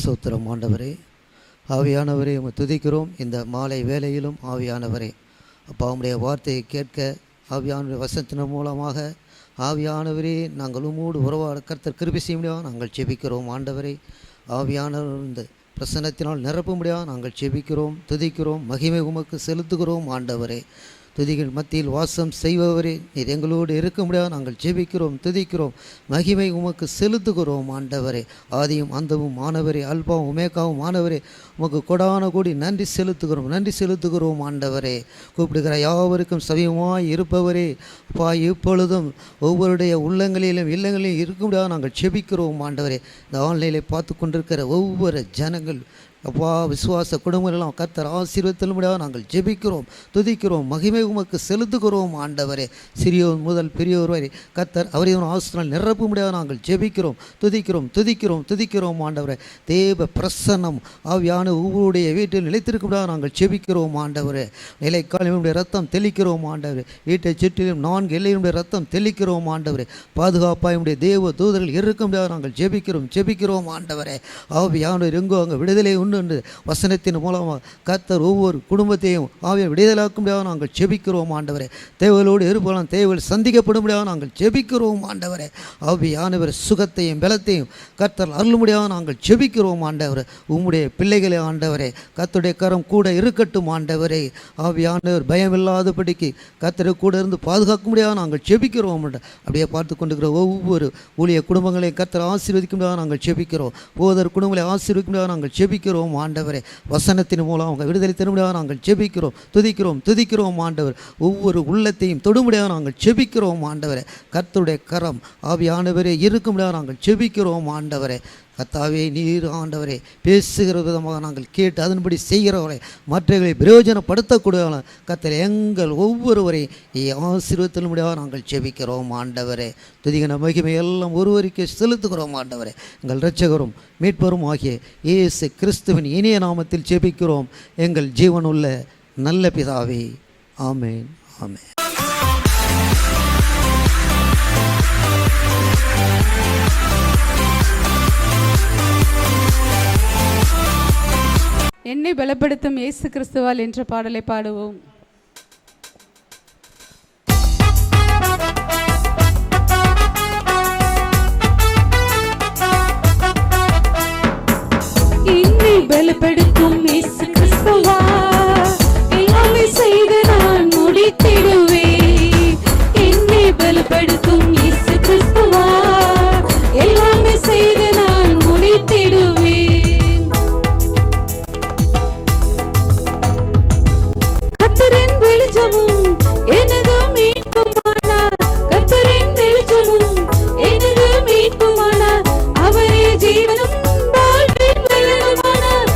சோத்திரம் ஆண்டவரே. ஆவியானவரே உம்மை துதிக்கிறோம். இந்த மாலை வேளையிலும் ஆவியானவரே அப்பா உம்முடைய வார்த்தையை கேட்க ஆவியானவருடைய வசனத்தின் மூலமாக ஆவியானவரே நாங்கள் உம்மோடு உறவாட கர்த்தர் கிருபை செய்ய முடியாது நாங்கள் ஜெபிக்கிறோம் ஆண்டவரே. ஆவியானவர் இந்த பிரசன்னத்தினால் நிரப்ப முடியாது நாங்கள் ஜெபிக்கிறோம், துதிக்கிறோம், மகிமை உமக்கு செலுத்துகிறோம் ஆண்டவரே. துதிகள் மத்தியில் வாசம் செய்பவரே, நீர் எங்களோடு இருக்க முடியாது நாங்கள் ஜெபிக்கிறோம், துதிக்கிறோம், மகிமை உமக்கு செலுத்துகிறோம் ஆண்டவரே. ஆதியும் அந்தமும் ஆனவரே, அல்பாவும் உமேகாவும் ஆனவரே, உமக்கு கொடான கூடி நன்றி செலுத்துகிறோம் ஆண்டவரே. கூப்பிடுகிற யாவருக்கும் சமயமாய் இருப்பவரே, அப்பா இப்பொழுதும் ஒவ்வொருடைய உள்ளங்களிலும் இல்லங்களிலும் இருக்க முடியாது நாங்கள் ஜெபிக்கிறோம் ஆண்டவரே. இந்த ஆன்லைனில் பார்த்து கொண்டிருக்கிற ஒவ்வொரு ஜனங்கள் அப்பா விசுவாச குடும்பங்களெல்லாம் கர்த்தர் ஆசீர்வதித்தல் முடியாது நாங்கள் ஜெபிக்கிறோம், துதிக்கிறோம், மகிமை உமக்கு செலுத்துகிறோம் ஆண்டவரே. சிறியோர் முதல் பெரியோர் வரை கர்த்தர் அவரையும் ஆசீர்வாதம் நிரப்ப முடியாது நாங்கள் ஜெபிக்கிறோம், துதிக்கிறோம் ஆண்டவரே. தேவ பிரசன்னம் ஆவியான ஒவ்வொருடைய வீட்டில் நிலைத்திருக்க முடியாது நாங்கள் ஜெபிக்கிறோம் ஆண்டவரே. நிலைக்காலினுடைய ரத்தம் தெளிக்கிறோம் ஆண்டவரே. வீட்டை சுற்றிலும் 4 எல்லையினுடைய ரத்தம் தெளிக்கிறோம் ஆண்டவரே. பாதுகாப்பாயுடைய தேவ தூதர்கள் இருக்க முடியாது நாங்கள் ஜெபிக்கிறோம் ஆண்டவரே. ஆவியானவர் எங்கோ அங்கே விடுதலை உண்டு என்று வசனத்தின் மூலமாக கர்த்தர் ஒவ்வொரு குடும்பத்தையும் ஆவியை விடுதலாக்க முடியாது நாங்கள் ஜெபிக்கிறோம் ஆண்டவரே. தேவலோடு இருப்பலாம் தேவல் சந்திக்கப்பட முடியாது நாங்கள் ஜெபிக்கிறோம் ஆண்டவரே. ஆவியானவர் சுகத்தையும் பலத்தையும் கர்த்தர் அருள முடியாது நாங்கள் ஜெபிக்கிறோம் ஆண்டவரே. உம்முடைய பிள்ளைகளே ஆண்டவரே, கர்த்தருடைய கரம் கூட இருக்கட்டும் ஆண்டவரே. ஆவியானவர் பயமில்லாதபடிக்கு கர்த்தரை கூட இருந்து பாதுகாக்க முடியாது நாங்கள் ஜெபிக்கிறோம். அப்படியே பார்த்து கொண்டிருக்கிற ஒவ்வொரு ஊழிய குடும்பங்களையும் கர்த்தர் ஆசீர்வதிக்க முடியாது நாங்கள் ஜெபிக்கிறோம். போதர் குடும்பங்களை ஆசீர்வதிக்க முடியாது நாங்கள் ஜெபிக்கிறோம் ஆண்டவரே. வசனத்தின் மூலம் அவங்க விடுதலை தர முடியாது நாங்கள் ஜெபிக்கிறோம், துதிக்கிறோம் ஆண்டவர். ஒவ்வொரு உள்ளத்தையும் தொட முடியாது நாங்கள் ஜெபிக்கிறோம் ஆண்டவரே. கர்த்தருடைய கரம் ஆவியானவரே இருக்க முடியாது நாங்கள் ஜெபிக்கிறோம் ஆண்டவரே. கர்த்தாவே நீர் ஆண்டவரே பேசுகிற விதமாக நாங்கள் கேட்டு அதன்படி செய்கிறவரை மற்றவர்களை பிரயோஜனப்படுத்தக்கூடிய கர்த்தர் எங்கள் ஒவ்வொருவரையும் ஆசீர்வதித்தல் முடியாது நாங்கள் ஜெபிக்கிறோம் ஆண்டவரே. துதிகன மகிமை எல்லாம் ஒருவருக்கு செலுத்துகிறோம் ஆண்டவரே. எங்கள் இரட்சகரும் மீட்பரும் ஆகிய இயேசு கிறிஸ்துவின் இனிய நாமத்தில் ஜெபிக்கிறோம் எங்கள் ஜீவனுள்ள நல்ல பிதாவே. ஆமென், ஆமென். என்னை பலப்படுத்தும் இயேசு கிறிஸ்துவால் என்ற பாடலை பாடுவோம். என்னை பலப்படுத்தும் இயேசு கிறிஸ்துவா, எல்லாமே செய்து நான் முடித்திடுவேன். என்னை பலப்படுத்தும் இயேசு கிறிஸ்துவா, எல்லாமே செய்து நான் முடித்திடுவேன். அவரே ஜீவனும் வாழ்வின் வெள்ளமானார்,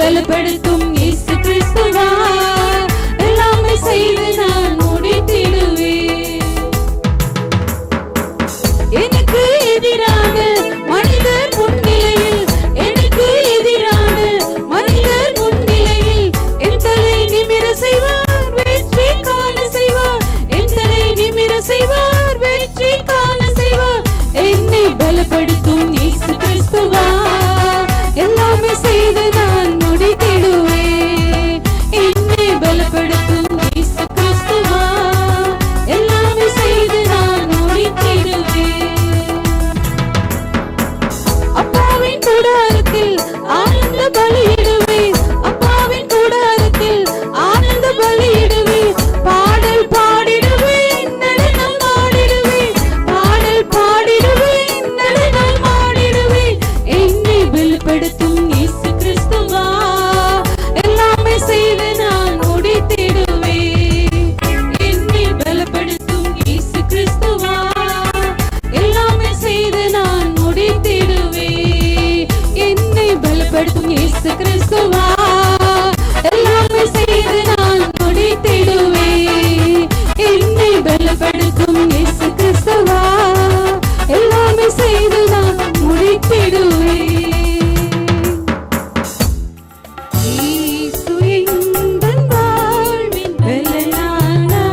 பலப்படுத்தும் இயேசு கிறிஸ்துவா எல்லாமே செய்து நான் முடித்திடுவேன். எனக்கு எதிரான மனிதர் முன்னிலையில், எனக்கு எதிரான மனிதர் முன்னிலையில் என் தலை நிமிர செய்வார், வெற்றி காண செய்வார். என் தலை நிமிர செய்வார், வெற்றி காண செய்வார். என்னை பலப்படுத்தும் இயேசு கிறிஸ்துவா எல்லாமே செய்து நான் முடித்திடுவேன். என்னை பலப்படுத்தும் இயேசு கிறிஸ்துவா எல்லாமே செய்து நான் முடித்திடுவேன். அப்பாவின் கூடாரத்தில் ஆனந்த பலியிடுவேன், அப்பாவின் கூடாரத்தில் ஆனந்த பலியிடுவேன். பாடல் பாடிடுவேன், நடனம் ஆடிடுவேன், பாடல் பாடிடுவேன், நடனம் ஆடிடுவேன். என்னை வெளிப்படுத்தும் இயேசு கிறிஸ்துவா எல்லாமே செய்து நான் முடித்திடுவேன். என்னை பலப்படுத்தும் இயேசு கிறிஸ்துவா எல்லாமே செய்து நான் முடித்திடுவேன். என்னை பலப்படுத்தும் இயேசு கிறிஸ்துவா எல்லாமே செய்து நான் முடித்திடுவேன். என்னை பலப்படுத்தும் இயேசு கிறிஸ்துவா எல்லாமே செய்து நான் முடித்திடுவேன். இயேசு எங்கள் வாழ்வின் பலனானா,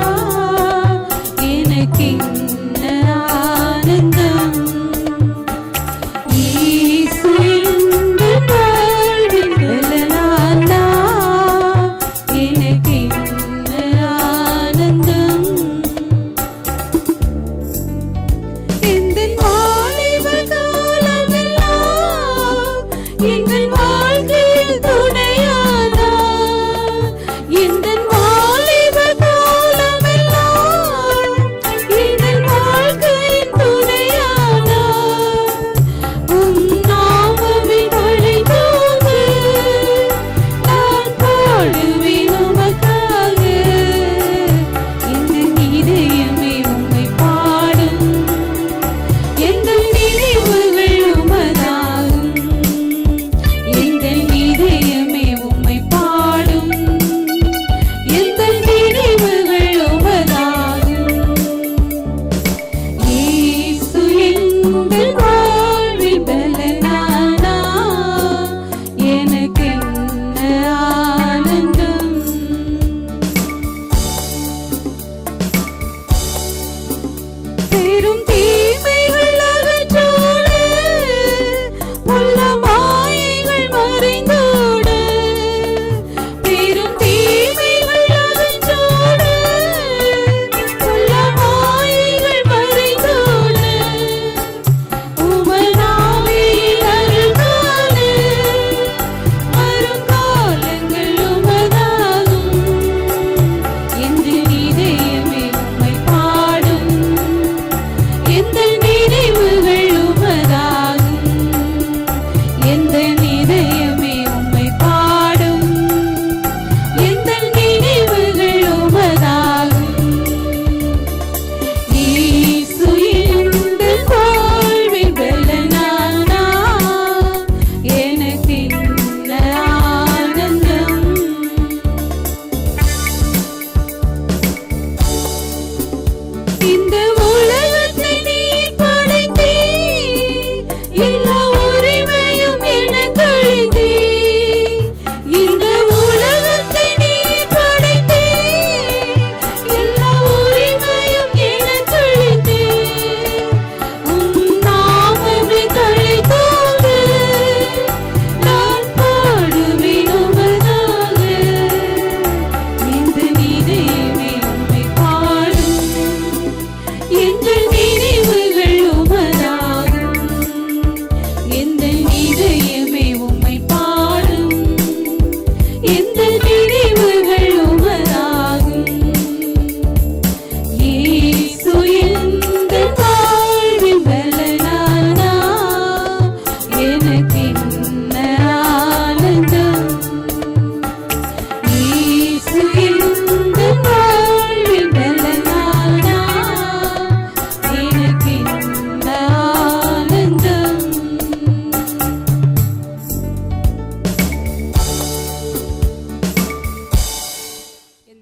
எனக்கென்ன ஆனந்தம். இயேசு எங்கள் வாழ்வின் பலனானா,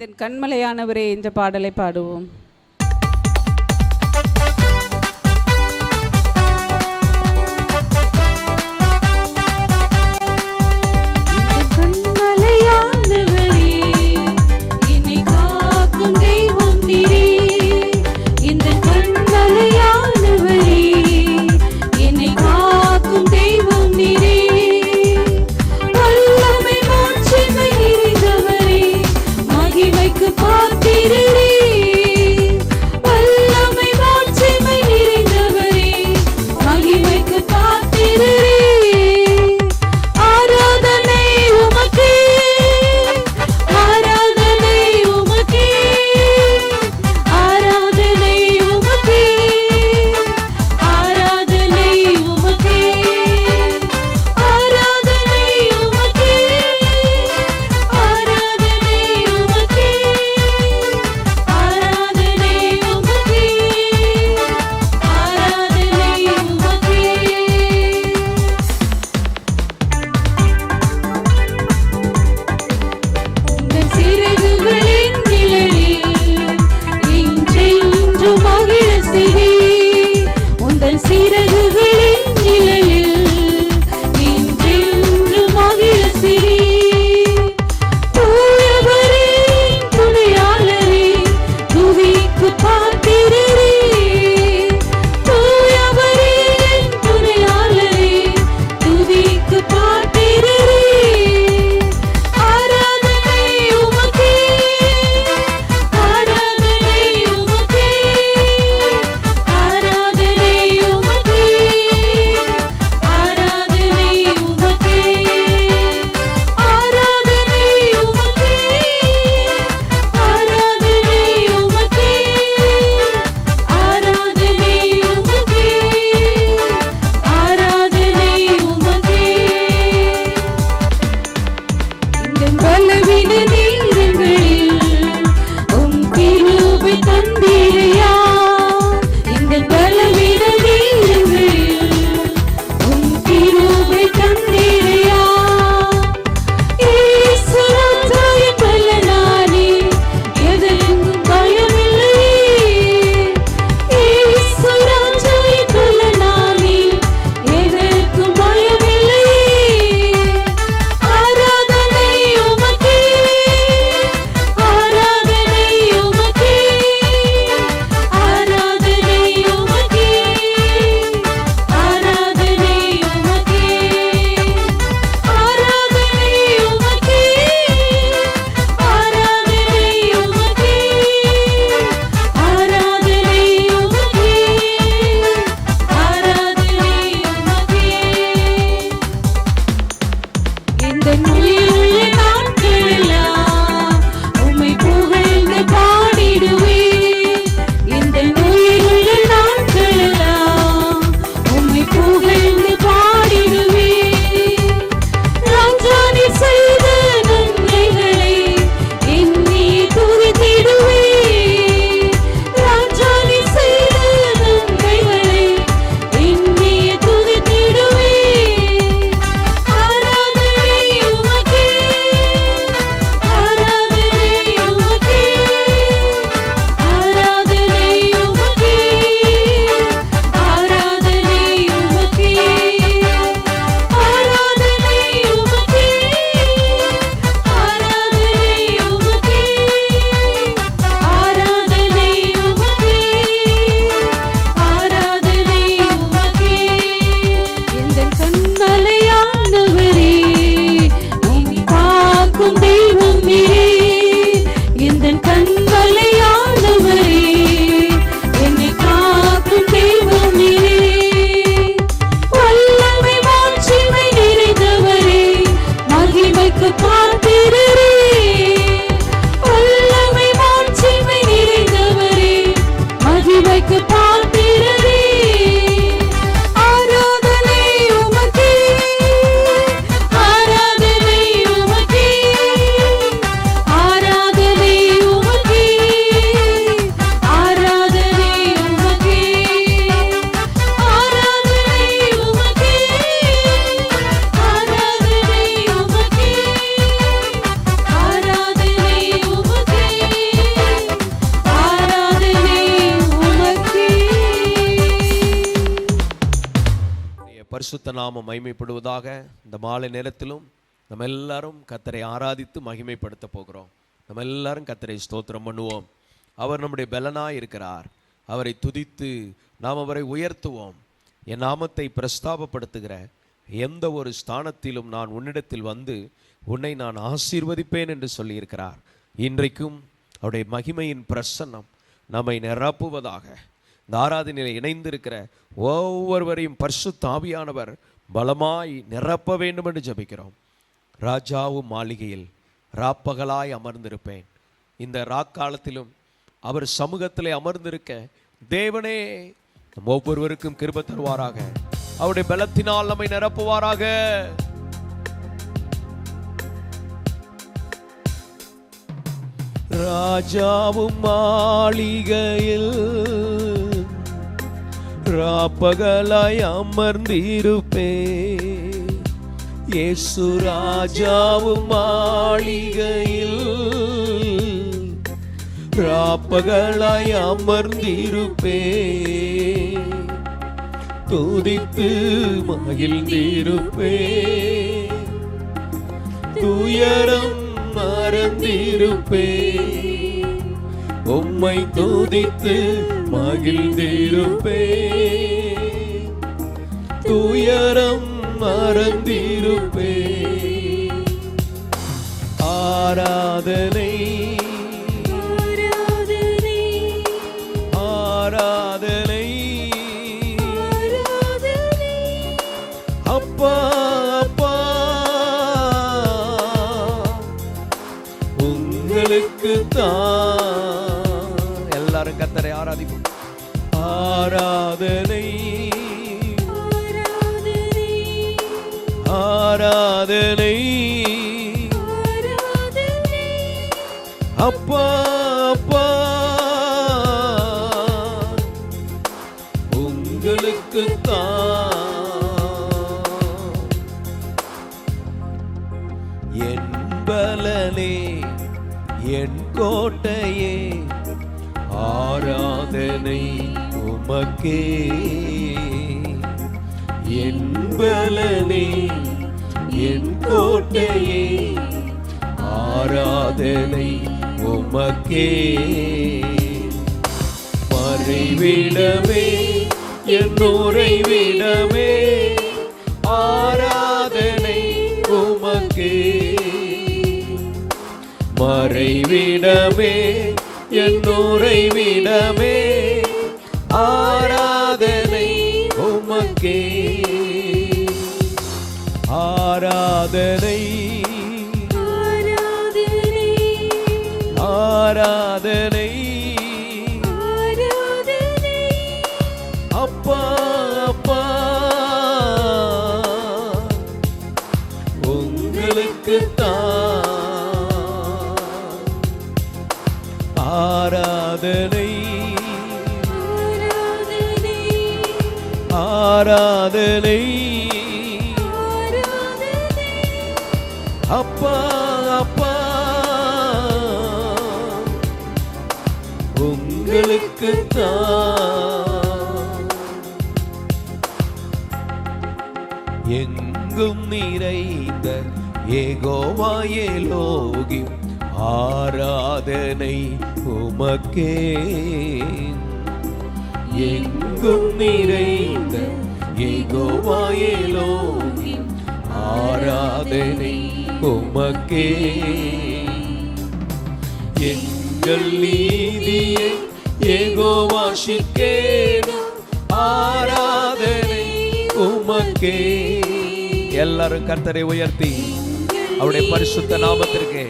இதன் கண்மலையானவரே என்ற பாடலை பாடுவோம். பரிசுத்த நாமம் மகிமைப்படுவதாக. இந்த மாலை நேரத்திலும் நம்ம எல்லாரும் கர்த்தரை ஆராதித்து மகிமைப்படுத்த போகிறோம். நம்ம எல்லாரும் கர்த்தரை ஸ்தோத்திரம் பண்ணுவோம். அவர் நம்முடைய பலனாய் இருக்கிறார். அவரை துதித்து நாம் அவரை உயர்த்துவோம். என் நாமத்தை பிரஸ்தாபப்படுத்துகிற எந்த ஒரு ஸ்தானத்திலும் நான் உன்னிடத்தில் வந்து உன்னை நான் ஆசீர்வதிப்பேன் என்று சொல்லியிருக்கிறார். இன்றைக்கும் அவருடைய மகிமையின் பிரசன்னம் நம்மை நிரப்புவதாக. இந்த ஆராதனையில் இணைந்திருக்கிற ஒவ்வொருவரையும் பரிசுத்த ஆவியானவர் பலமாய் நிரப்ப வேண்டும் என்று ஜெபிக்கிறோம். ராஜாவும் மாளிகையில் ராப்பகலாய் அமர்ந்திருப்பேன். இந்த ராக்காலத்திலும் அவர் சமூகத்திலே அமர்ந்திருக்க தேவனே நம் ஒவ்வொருவருக்கும் கிருபை தருவாராக. அவருடைய பலத்தினால் நம்மை நிரப்புவாராக. ராஜாவும் மாளிகையில் ராப்பகலாய் அமர்ந்திருப்பே. இயேசு ராஜாவும் மாளிகையில் ராப்பகலாய் அமர்ந்திருப்பே. துதித்து மகிழ்ந்திருப்பே. துயரம் மறந்திருப்பே. உம்மை துதித்து மகிழ்ந்திருப்பே. துயரம் மறந்திருப்பே. ஆராதனை ஆராதனை அப்பா அப்பா உங்களுக்கு தான். எல்லாரும் கர்த்தரை ஆராதிப்போம். ஆராதனை ஆராதனை அப்பா அப்பா உங்களுக்கு தான். என் பலனே என் கோட்டையே ஆராதனை உமக்கே. என் பலனே என் கோட்டையே ஆராதனை உமக்கே. மறைவிடமே என் உறைவிடமே ஆராதனை உமக்கே. மறைவிடமே என் உறைவிடமே ஆராதனை உமக்கே. ஆராதனை ஆராதனை அப்பா அப்பா உங்களுக்கு தான். ஆராதனை ஆராதனை அப்பா அப்பா உங்களுக்கு தான். எங்கும் நிறைந்த யெகோவாயே லோகி ஆராதனை உமக்கே. எங்கும் நிறைந்த யெகோவாயே லோகி ஆராதனை உமக்கே. எங்கள் நீதியை யெகோவா ஷிக்கேனு ஆராதனை உமக்கே. எல்லாரும் கர்த்தரை உயர்த்தி அவருடைய பரிசுத்த நாமத்திற்கு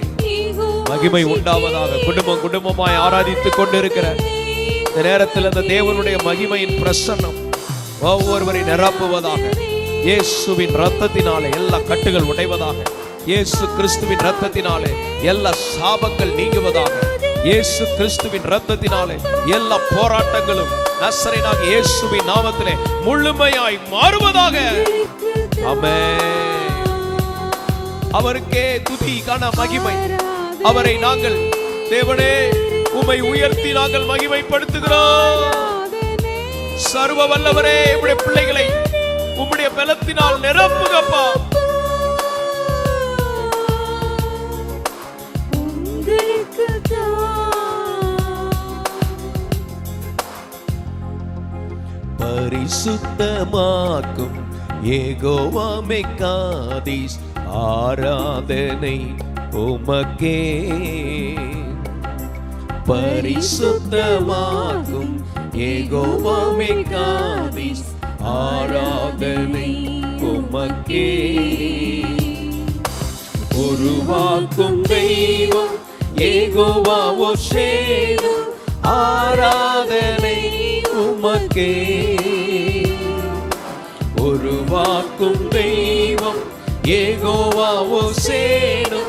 மகிமை உண்டாவதாக. குடும்பம் குடும்பமாய் ஆராதித்துக் கொண்டிருக்கிற இந்த நேரத்தில் அந்த தேவனுடைய மகிமையின் பிரசன்னம் ஒவ்வொருவரை நிரப்புவதாக. இயேசுவின் இரத்தத்தினாலே எல்லா கட்டுகள் உடைவதாக. இயேசு கிறிஸ்துவின் இரத்தத்தினாலே எல்லா சாபங்கள் நீங்குவதாக. இயேசு கிறிஸ்துவின் இரத்தத்தினாலே எல்லா போராட்டங்களும் நசரேயனாகிய இயேசுவின் நாமத்திலே முழுமையாய் மாறுவதாக. ஆமென். அவருக்கே துதி கன மகிமை. அவரை நாங்கள் தேவனே உம்மை உயர்த்தி நாங்கள் மகிமைப்படுத்துகிறோம். சர்வ வல்லவரே, உம்முடைய பிள்ளைகளை உம்முடைய உம்முடைய பலத்தினால் நிரப்புங்கப்பா. பரிசுத்தமாக்கும் யெகோவா மெக்காதீஸ், ஆராதனை உமக்கே. பரிசுத்தமாக்கும் யெகோவா மெக்காதீஸ், ஆராதனை உமக்கே. உருவாக்கும் தெய்வம் யெகோவா ஓஷேனு, ஆராதனை உமக்கே. உருவாக்கும் தெய்வம் யெகோவா ஓஷேனு,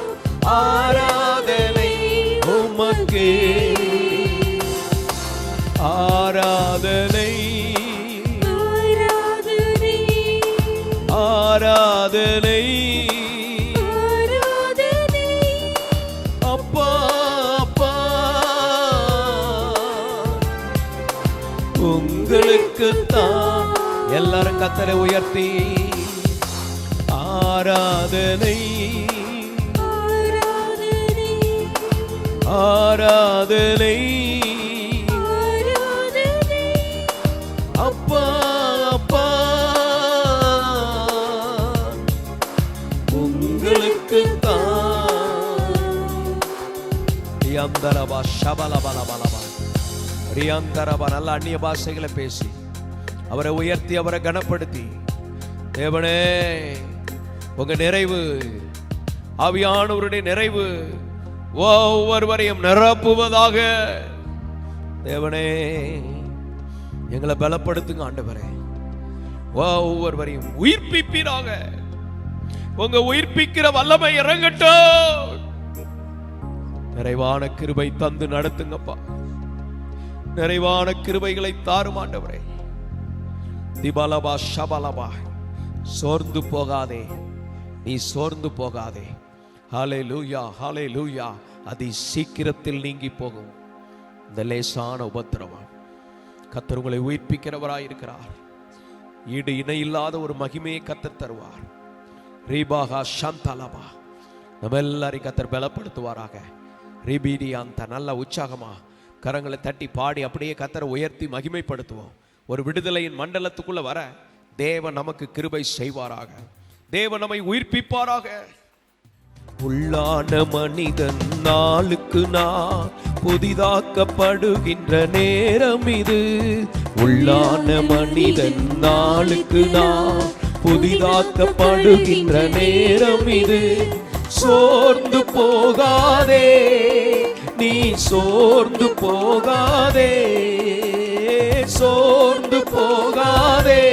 ஆராதனை உமக்கே. ஆராதனை ஆராதனை அப்பா அப்பா உங்களுக்குத்தான். எல்லாரும் கர்த்தரை உயர்த்தி ஆராதனை ஆராதனை அப்பா அப்பா உங்களுக்குத்தான். ரியாந்தரபா ஷபலபலபலபா ரியாந்தரபா. நல்ல அந்நிய பாஷைகளை பேசி அவரை உயர்த்தி அவரை கனப்படுத்தி, தேவனே உங்க நிறைவு, ஆவியானவருடைய நிறைவு ஒவ்வொருவரையும் நிரப்புவதாக. தேவனே எங்களை பலப்படுத்துங்க ஆண்டவரே. ஒவ்வொருவரையும் உயிர்ப்பிப்பீராக. உங்க உயிர்ப்பிக்கிற வல்லமை இறங்கட்டும். நிறைவான கிருபை தந்து நடத்துங்கப்பா. நிறைவான கிருபைகளை தாரும் ஆண்டவரே. திபலபா ஷபலபா. சோர்ந்து போகாதே, நீ சோர்ந்து போகாதே. ஹல்லேலூயா ஹல்லேலூயா. அதி சீக்கிரத்தில் நீங்கி போகும் இந்த லேசான உபத்திரவம். கர்த்தர் உங்களை உயிர்ப்பிக்கிறவராயிருக்கிறார். ஈடு இணையில்லாத ஒரு மகிமையை கர்த்தர் தருவார். ரீபாகா சாந்தலபா. நம்ம எல்லாரையும் கர்த்தர் பலப்படுத்துவாராக. ரீபீடி அந்த நல்ல உற்சாகமா கரங்களை தட்டி பாடி அப்படியே கர்த்தரை உயர்த்தி மகிமைப்படுத்துவோம். ஒரு விடுதலையின் மண்டலத்துக்குள்ள வர தேவன் நமக்கு கிருபை செய்வாராக. தேவன் நம்மை உயிர்ப்பிப்பாராக. உள்ளான மனிதன் நாளுக்கு நாள் புதிதாக்கப்படுகின்ற நேரம் இது. உள்ளான மனிதன் நாளுக்கு நாள் புதிதாக்கப்படுகின்ற நேரம் இது. சோர்ந்து போகாதே, நீ சோர்ந்து போகாதே. சோர்ந்து போகாதே,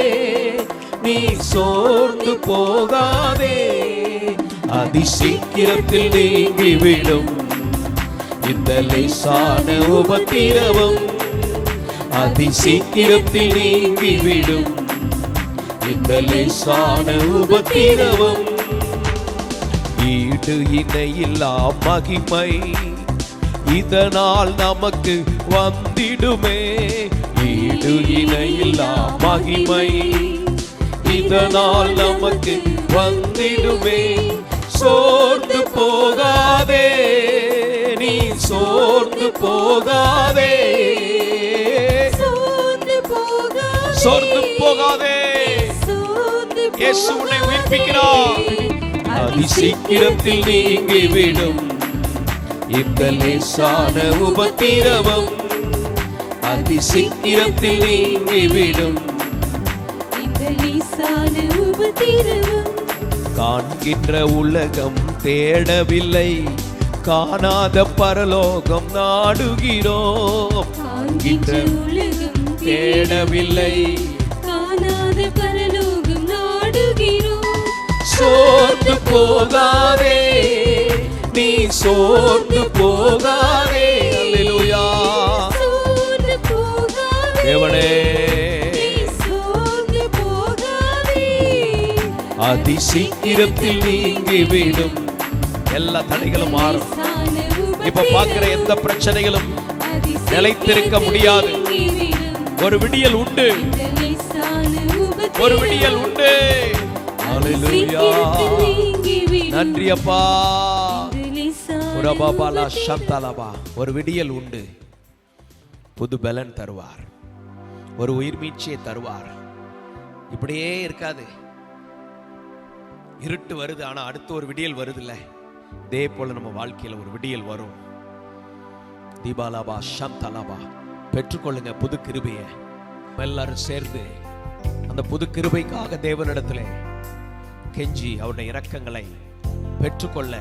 நீ சோர்ந்து போகாதே. அதிசீக்கிரத்தில் நீங்கிவிடும் இந்த லேசான உபத்திரவம். அதிசீக்கிரத்தில் நீங்கிவிடும் இந்த லேசான உபத்திரவம். ஈடு இணையில்லா மகிமை இதனால் நமக்கு வந்திடுமே. ஈடு இணையில்லா மகிமை இதனால் நமக்கு வந்திடுமே. சோர்ந்து போகாதே, நீ சோர்ந்து போகாதே. சோர்ந்து போகாதே. இயேசு உன்னை உயிர்ப்பிக்கிறார். அதிசீக்கிரத்தில் நீங்கிவிடும் இந்த லேசான உபத்திரவம். அதிசீக்கிரத்தில் நீங்கிவிடும் இந்த லேசான உபத்திரவம். காண்கின்ற உலகம் தேடவில்லை, காணாத பரலோகம் நாடுகிறோம். காண்கின்ற உலகம் தேடவில்லை, காணாத பரலோகம் நாடுகிறோம். சோர்ந்து போகாதே, நீ சோர்ந்து போகாதே. அல்லேலூயா. சோர்ந்து போகாதே தேவனே. சோர்ந்து போகாதே. அதிசீக்கிரத்தில் நீங்கிவிடும் எல்லா தடைகளும் மாறும். இப்ப பார்க்கிற எந்த பிரச்சனைகளும் நிலைத்திருக்க முடியாது. ஒரு விடியல் உண்டு. ஒரு விடியல் உண்டு. ஹalleluya. நன்றி அப்பா. உரபாபாலா சந்தலபா. ஒரு விடியல் உண்டு. புது பலன் தருவார், ஒரு உயிர் மீட்சியை தருவார். இப்படியே இருக்காது. இருட்டு வருது, ஆனா அடுத்து ஒரு விடியல் வருது இல்ல, இதே போல நம்ம வாழ்க்கையில ஒரு விடியல் வரும். தீபாலாபா சந்தலாபா. பெற்றுக்கொள்ளுங்க புது கிருபையை. எல்லாரும் சேர்ந்து அந்த புது கிருபைக்காக தேவனிடத்திலே கெஞ்சி அவருடைய இரக்கங்களை பெற்றுக்கொள்ள,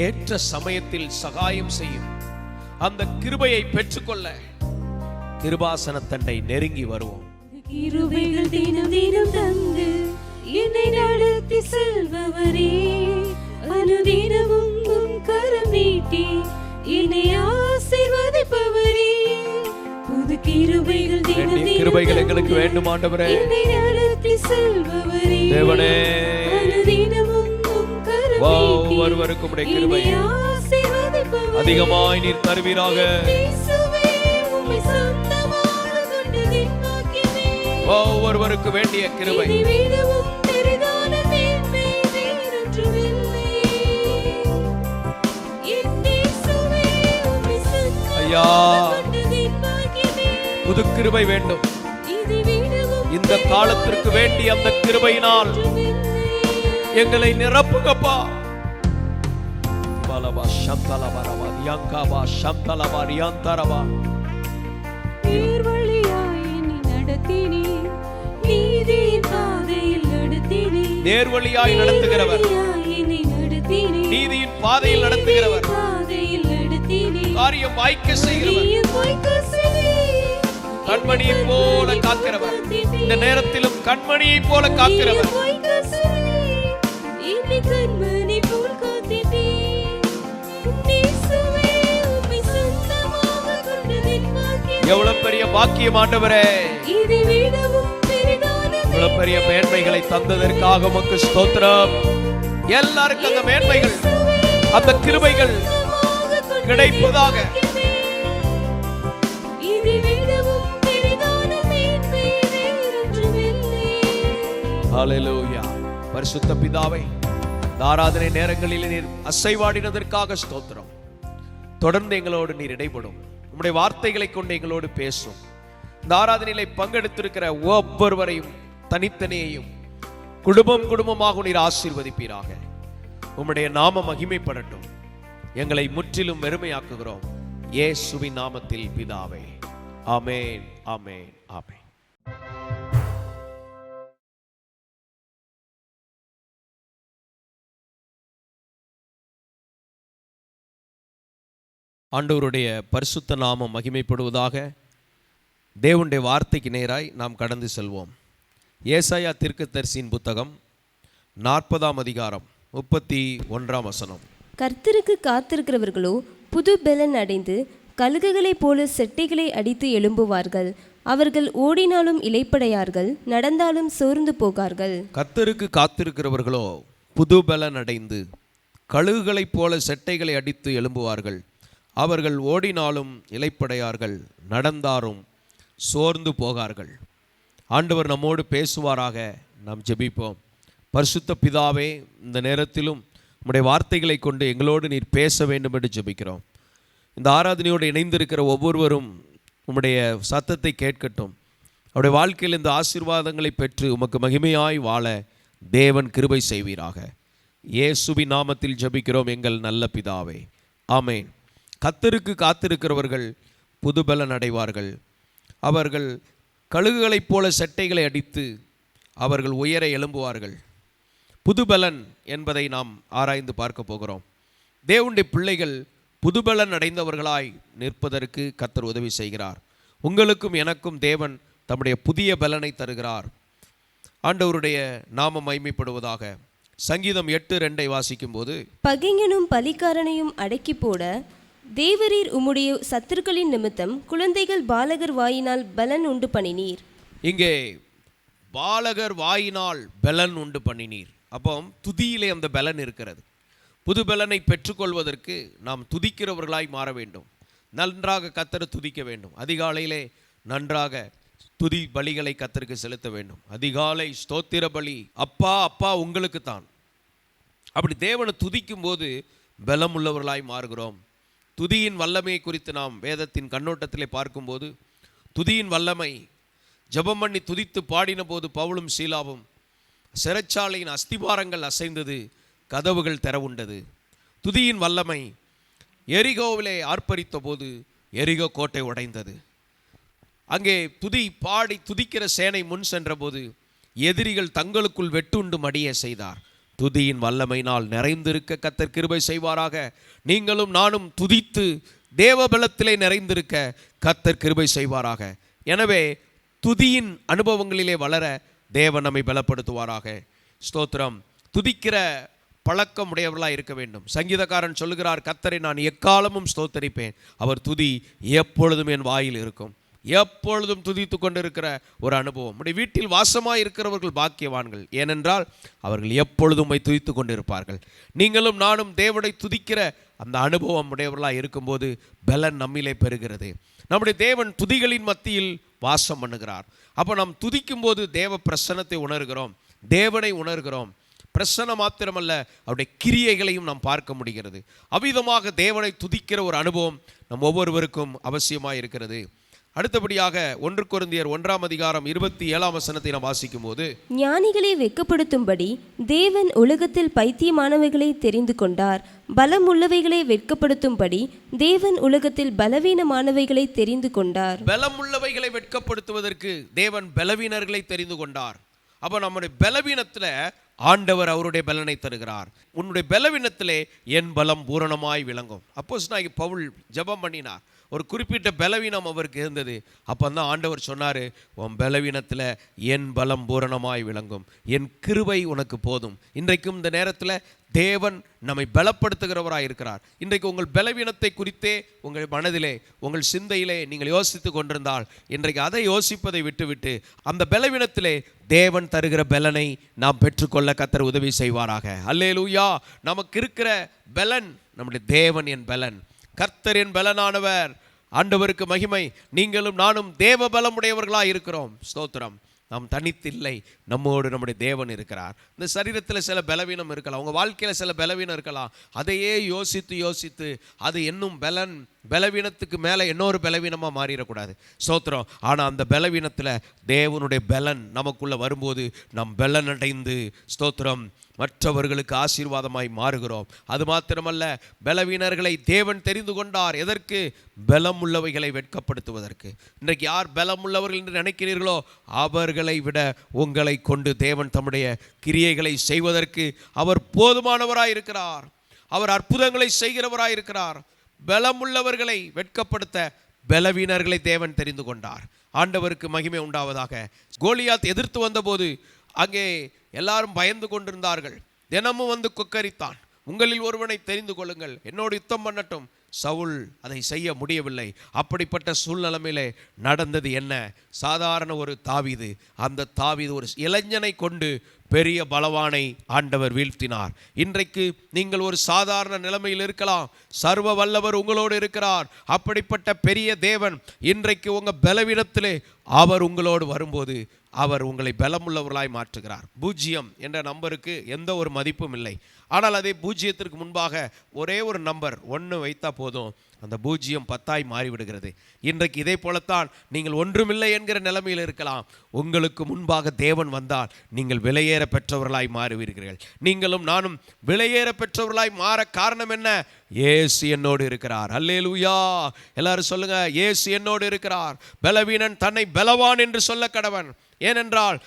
ஏற்ற சமயத்தில் சகாயம் செய்யும் அந்த கிருபையை பெற்றுக்கொள்ள கிருபாசனத்தண்டை நெருங்கி வருவோம். கிருபைகள் தினம் தினம் தந்து என்னை நடத்தி செல்பவரே, அனுதினமும் உம் கரம் நீட்டி என்னை ஆசீர்வதிப்பவரே, புது கிருபைகள் தினம் தினம் கிருபைகள் எங்களுக்கு வேண்டும் ஆண்டவரே. என்னை நடத்தி செல்பவரே, தேவனே அனுதினமும் உம் கரம் நீட்டி ஒருவருக்கும் உடைய கிருபை என்னை ஆசீர்வதிப்பவரே, அதிகமாய் நீர் தருவீராக. இயேசுவே உம்மை சொந்தமாக கொண்டதின் பாக்கியமே, ஒவ்வொருவருக்கு வேண்டிய கிருபை ஐயா, புது கிருபை வேண்டும். இந்த காலத்திற்கு வேண்டிய அந்த கிருபையினால் எங்களை நிரப்புங்கப்பா. பாலபா சந்தலபரவா யங்காபா சந்தலபா யந்தரவா. நேர்வழியாய் நடத்துகிறவர், நீதியின் பாதையில் நடத்துகிறவர், காரியம் வாய்க்க செய்கிறவர், கண்மணியை போல காக்கிறவர், இந்த நேரத்திலும் கண்மணியை போல காக்கிறவர். எவ்வளவு பெரிய பாக்கியம் ஆண்டவரே. இவ்வளவு பெரிய மேன்மைகளை தந்ததற்காக உமக்கு ஸ்தோத்திரம். எல்லாருக்கும் அந்த மேன்மைகள், அந்த கிருபைகள் கிடைப்பதாக. ஹல்லேலூயா. பரிசுத்த பிதாவே, இந்த ஆராதனை நேரங்களில் நீர் அசைவாடினதற்காக ஸ்தோத்திரம். தொடர்ந்து எங்களோடு நீர் இடைப்படும், உம்முடைய வார்த்தைகளை கொண்டு எங்களோடு பேசும். இந்த ஆராதனையிலே பங்கெடுத்திருக்கிற ஒவ்வொருவரையும் தனித்தனியையும் குடும்பம் குடும்பமாக நீர் ஆசீர்வதிப்பீராக. உம்முடைய நாம மகிமைப்படட்டும். எங்களை முற்றிலும் வெறுமையாக்குகிறோம் இயேசுவின் நாமத்தில் பிதாவே. ஆமென், ஆமென், ஆமென். ஆண்டவருடைய பரிசுத்த நாமம் மகிமைப்படுவதாக. தேவனுடைய வார்த்தைக்கு நேராய் நாம் கடந்து செல்வோம். ஏசாயா தீர்க்கதரிசியின் புத்தகம் 40ஆம் அதிகாரம் 31ஆம் வசனம். கர்த்தருக்கு காத்திருக்கிறவர்களோ புது பெலன் அடைந்து கழுகுகளைப் போல செட்டைகளை அடித்து எழும்புவார்கள். அவர்கள் ஓடினாலும் இளைப்படையார்கள், நடந்தாலும் சோர்ந்து போகார்கள். கர்த்தருக்கு காத்திருக்கிறவர்களோ புது பெலன் அடைந்து கழுகுகளைப் போல செட்டைகளை அடித்து எழும்புவார்கள். அவர்கள் ஓடினாலும் இளைப்படையார்கள், நடந்தாரும் சோர்ந்து போகார்கள். ஆண்டவர் நம்மோடு பேசுவாராக. நாம் ஜெபிப்போம். பரிசுத்த பிதாவே, இந்த நேரத்திலும் உம்முடைய வார்த்தைகளை கொண்டு எங்களோடு நீர் பேச வேண்டும் என்று ஜெபிக்கிறோம். இந்த ஆராதனையோடு இணைந்திருக்கிற ஒவ்வொருவரும் உம்முடைய சத்தத்தை கேட்கட்டும். அவருடைய வாழ்க்கையில் இந்த ஆசீர்வாதங்களை பெற்று உமக்கு மகிமையாய் வாழ தேவன் கிருபை செய்வீராக. இயேசுவின் நாமத்தில் ஜெபிக்கிறோம் எங்கள் நல்ல பிதாவே, ஆமென். கர்த்தருக்கு காத்திருக்கிறவர்கள் புதுபலன் அடைவார்கள். அவர்கள் கழுகுகளைப் போல செட்டைகளை அடித்து அவர்கள் உயர எழும்புவார்கள். புதுபலன் என்பதை நாம் ஆராய்ந்து பார்க்க போகிறோம். தேவனுடைய பிள்ளைகள் புதுபலன் அடைந்தவர்களாய் நிற்பதற்கு கர்த்தர் உதவி செய்கிறார். உங்களுக்கும் எனக்கும் தேவன் தம்முடைய புதிய பலனை தருகிறார். ஆண்டவருடைய நாமம் மகிமைப்படுவதாக. சங்கீதம் 8:2 வாசிக்கும் போது, பகைஞனும் பலிக்காரனையும் அடக்கி போட தேவரீர் உம்முடைய சத்துருக்களின் நிமித்தம் குழந்தைகள் பாலகர் வாயினால் பலன் உண்டு பண்ணினீர். இங்கே பாலகர் வாயினால் பலன் உண்டு பண்ணினீர். அப்போ துதியிலே அந்த பலன் இருக்கிறது. புது பலனை பெற்றுக்கொள்வதற்கு நாம் துதிக்கிறவர்களாய் மாற வேண்டும். நன்றாக கர்த்தரை துதிக்க வேண்டும். அதிகாலையிலே நன்றாக துதி பலிகளை கர்த்தருக்கு செலுத்த வேண்டும். அதிகாலை ஸ்தோத்திர பலி, அப்பா அப்பா உங்களுக்கு தான். அப்படி தேவனை துதிக்கும் போது பலம் உள்ளவர்களாய் மாறுகிறோம். துதியின் வல்லமை குறித்து நாம் வேதத்தின் கண்ணோட்டத்திலே பார்க்கும்போது, துதியின் வல்லமை, ஜெபம் பண்ணி துதித்து பாடின போது பவுலும் சீலாவும் சிறைச்சாலையின் அஸ்திபாரங்கள் அசைந்தது, கதவுகள் திறவுண்டது. துதியின் வல்லமை, எரிகோவிலே ஆர்ப்பரித்த போது எரிகோ கோட்டை உடைந்தது. அங்கே துதி பாடி துதிக்கிற சேனை முன் சென்ற போது எதிரிகள் தங்களுக்குள் வெட்டுண்டு மடிய செய்தார். துதியின் வல்லமையினால் நிறைந்திருக்க கர்த்தர் கிருபை செய்வாராக. நீங்களும் நானும் துதித்து தேவபலத்திலே நிறைந்திருக்க கர்த்தர் கிருபை செய்வாராக. எனவே துதியின் அனுபவங்களிலே வளர தேவன் நம்மை பலப்படுத்துவாராக. ஸ்தோத்திரம். துதிக்கிற பழக்கம் உடையவர்களாக இருக்க வேண்டும். சங்கீதக்காரன் சொல்லுகிறார், கர்த்தரை நான் எக்காலமும் ஸ்தோத்தரிப்பேன், அவர் துதி எப்பொழுதும் என் வாயில் இருக்கும். எப்பொழுதும் துதித்து கொண்டிருக்கிற ஒரு அனுபவம். நம்முடைய வீட்டில் வாசமாக இருக்கிறவர்கள் பாக்கியவான்கள், ஏனென்றால் அவர்கள் எப்பொழுதும் துதித்து கொண்டிருப்பார்கள். நீங்களும் நானும் தேவனை துதிக்கிற அந்த அனுபவம் உடையவர்களாக இருக்கும்போது பலன் நம்மிலே பெறுகிறது. நம்முடைய தேவன் துதிகளின் மத்தியில் வாசம் பண்ணுகிறார். அப்போ நாம் துதிக்கும் போது தேவ பிரசன்னத்தை உணர்கிறோம், தேவனை உணர்கிறோம். பிரசன்னம் மாத்திரமல்ல, அவருடைய கிரியைகளையும் நாம் பார்க்க முடிகிறது. அவ்விதமாக தேவனை துதிக்கிற ஒரு அனுபவம் நம் ஒவ்வொருவருக்கும் அவசியமாக இருக்கிறது. அடுத்தபடியாக 1 கொரிந்தியர் 1:27 நாம் வாசிக்கும் போது, ஞானிகளை வெட்கப்படுத்தும்படி தேவன் உலகத்தில் பைத்தியமானவைகளை தெரிந்து கொண்டார், பலம் உள்ளவைகளை வெட்கப்படுத்தும்படி தேவன் உலகத்தில் பலவீனமானவைகளை தெரிந்து கொண்டார். பலம் உள்ளவைகளை வெட்கப்படுத்துவதற்கு தேவன் பலவீனர்களை தெரிந்து கொண்டார். அப்போ நம்முடைய பலவீனத்தில் ஆண்டவர் அவருடைய பலனை தருகிறார். உன்னுடைய பலவீனத்திலே என் பலம் பூரணமாய் விளங்கும். அப்போஸ்தலனாகிய பவுல் ஜெபம் பண்ணினார். ஒரு குறிப்பிட்ட பலவீனம் அவருக்கு இருந்தது. அப்போ தான் ஆண்டவர் சொன்னார், உன் பலவீனத்தில் என் பலம் பூரணமாய் விளங்கும், என் கிருபை உனக்கு போதும். இன்றைக்கும் இந்த நேரத்தில் தேவன் நம்மை பலப்படுத்துகிறவராக இருக்கிறார். இன்றைக்கு உங்கள் பலவீனத்தை குறித்தே உங்கள் மனதிலே, உங்கள் சிந்தையிலே நீங்கள் யோசித்து கொண்டிருந்தால், இன்றைக்கு அதை யோசிப்பதை விட்டுவிட்டு அந்த பலவீனத்திலே தேவன் தருகிற பலனை நாம் பெற்றுக்கொள்ள கர்த்தர் உதவி செய்வாராக. அல்லேலூயா. நமக்கு இருக்கிற பலன் நம்முடைய தேவன் என் பலன், கர்த்தர் என் பலனானவர். ஆண்டவருக்கு மகிமை. நீங்களும் நானும் தேவ பலமுடையவர்களாக இருக்கிறோம். ஸ்தோத்திரம். நாம் தனித்தில்லை, நம்மோடு நம்முடைய தேவன் இருக்கிறார். இந்த சரீரத்தில் சில பலவீனம் இருக்கலாம், உங்கள் வாழ்க்கையில் சில பலவீனம் இருக்கலாம். அதையே யோசித்து யோசித்து அது இன்னும் பலவீனத்துக்கு மேலே இன்னொரு பலவீனமாக மாறிடக்கூடாது. ஸ்தோத்திரம். ஆனால் அந்த பலவீனத்தில் தேவனுடைய பலன் நமக்குள்ளே வரும்போது நாம் பலன் அடைந்து ஸ்தோத்திரம் மற்றவர்களுக்கு ஆசீர்வாதமாய் மாறுகிறோம். அது மாத்திரமல்ல, பலவீனர்களை தேவன் தெரிந்து கொண்டார். எதற்கு? பலம் உள்ளவைகளை வெட்கப்படுத்துவதற்கு. இன்றைக்கு யார் பலம் உள்ளவர்கள் என்று நினைக்கிறீர்களோ அவர்களை விட உங்களை கொண்டு தேவன் தம்முடைய கிரியைகளை செய்வதற்கு அவர் போதுமானவராய் இருக்கிறார். அவர் அற்புதங்களை செய்கிறவராய் இருக்கிறார். பலம் உள்ளவர்களை வெட்கப்படுத்த பலவீனர்களை தேவன் தெரிந்து கொண்டார். ஆண்டவருக்கு மகிமை உண்டாவதாக. கோலியாத் எதிர்த்து வந்தபோது அங்கே எல்லாரும் பயந்து கொண்டிருந்தார்கள். தினமும் வந்து கொக்கரித்தான். உங்களில் ஒருவனை தெரிந்து கொள்ளுங்கள், என்னோடு யுத்தம் பண்ணட்டும். சவுல் அதை செய்ய முடியவில்லை. அப்படிப்பட்ட சூழ்நிலையிலே நடந்தது என்ன? சாதாரண ஒரு தாவீது, அந்த தாவீது ஒரு இளைஞனை கொண்டு பெரிய பலவானை ஆண்டவர் வீழ்த்தினார். இன்றைக்கு நீங்கள் ஒரு சாதாரண நிலைமையில் இருக்கலாம், சர்வ வல்லவர் உங்களோடு இருக்கிறார். அப்படிப்பட்ட பெரிய தேவன் இன்றைக்கு உங்கள் பலவீனத்திலே அவர் உங்களோடு வரும்போது அவர் உங்களை பலமுள்ளவர்களாய் மாற்றுகிறார். 0 என்ற நம்பருக்கு எந்த ஒரு மதிப்பும் இல்லை. ஆனால் அதே 0த்திற்கு முன்பாக ஒரே ஒரு நம்பர் 1 வைத்தா போதும், அந்த 0 10ஆய் மாறிவிடுகிறது. இன்றைக்கு இதே போலத்தான் நீங்கள் ஒன்றுமில்லை என்கிற நிலைமையில் இருக்கலாம். உங்களுக்கு முன்பாக தேவன் வந்தால் நீங்கள் விலையேற பெற்றவர்களாய் மாறுவீர்கள். நீங்களும் நானும் விலையேற பெற்றவர்களாய் மாற காரணம் என்ன? இயேசு என்னோடு இருக்கிறார். அல்லேலூயா. எல்லாரும் சொல்லுங்க, இயேசு என்னோடு இருக்கிறார். பலவீனன் தன்னை பலவான் என்று சொல்ல கடவன். ஏனென்றால்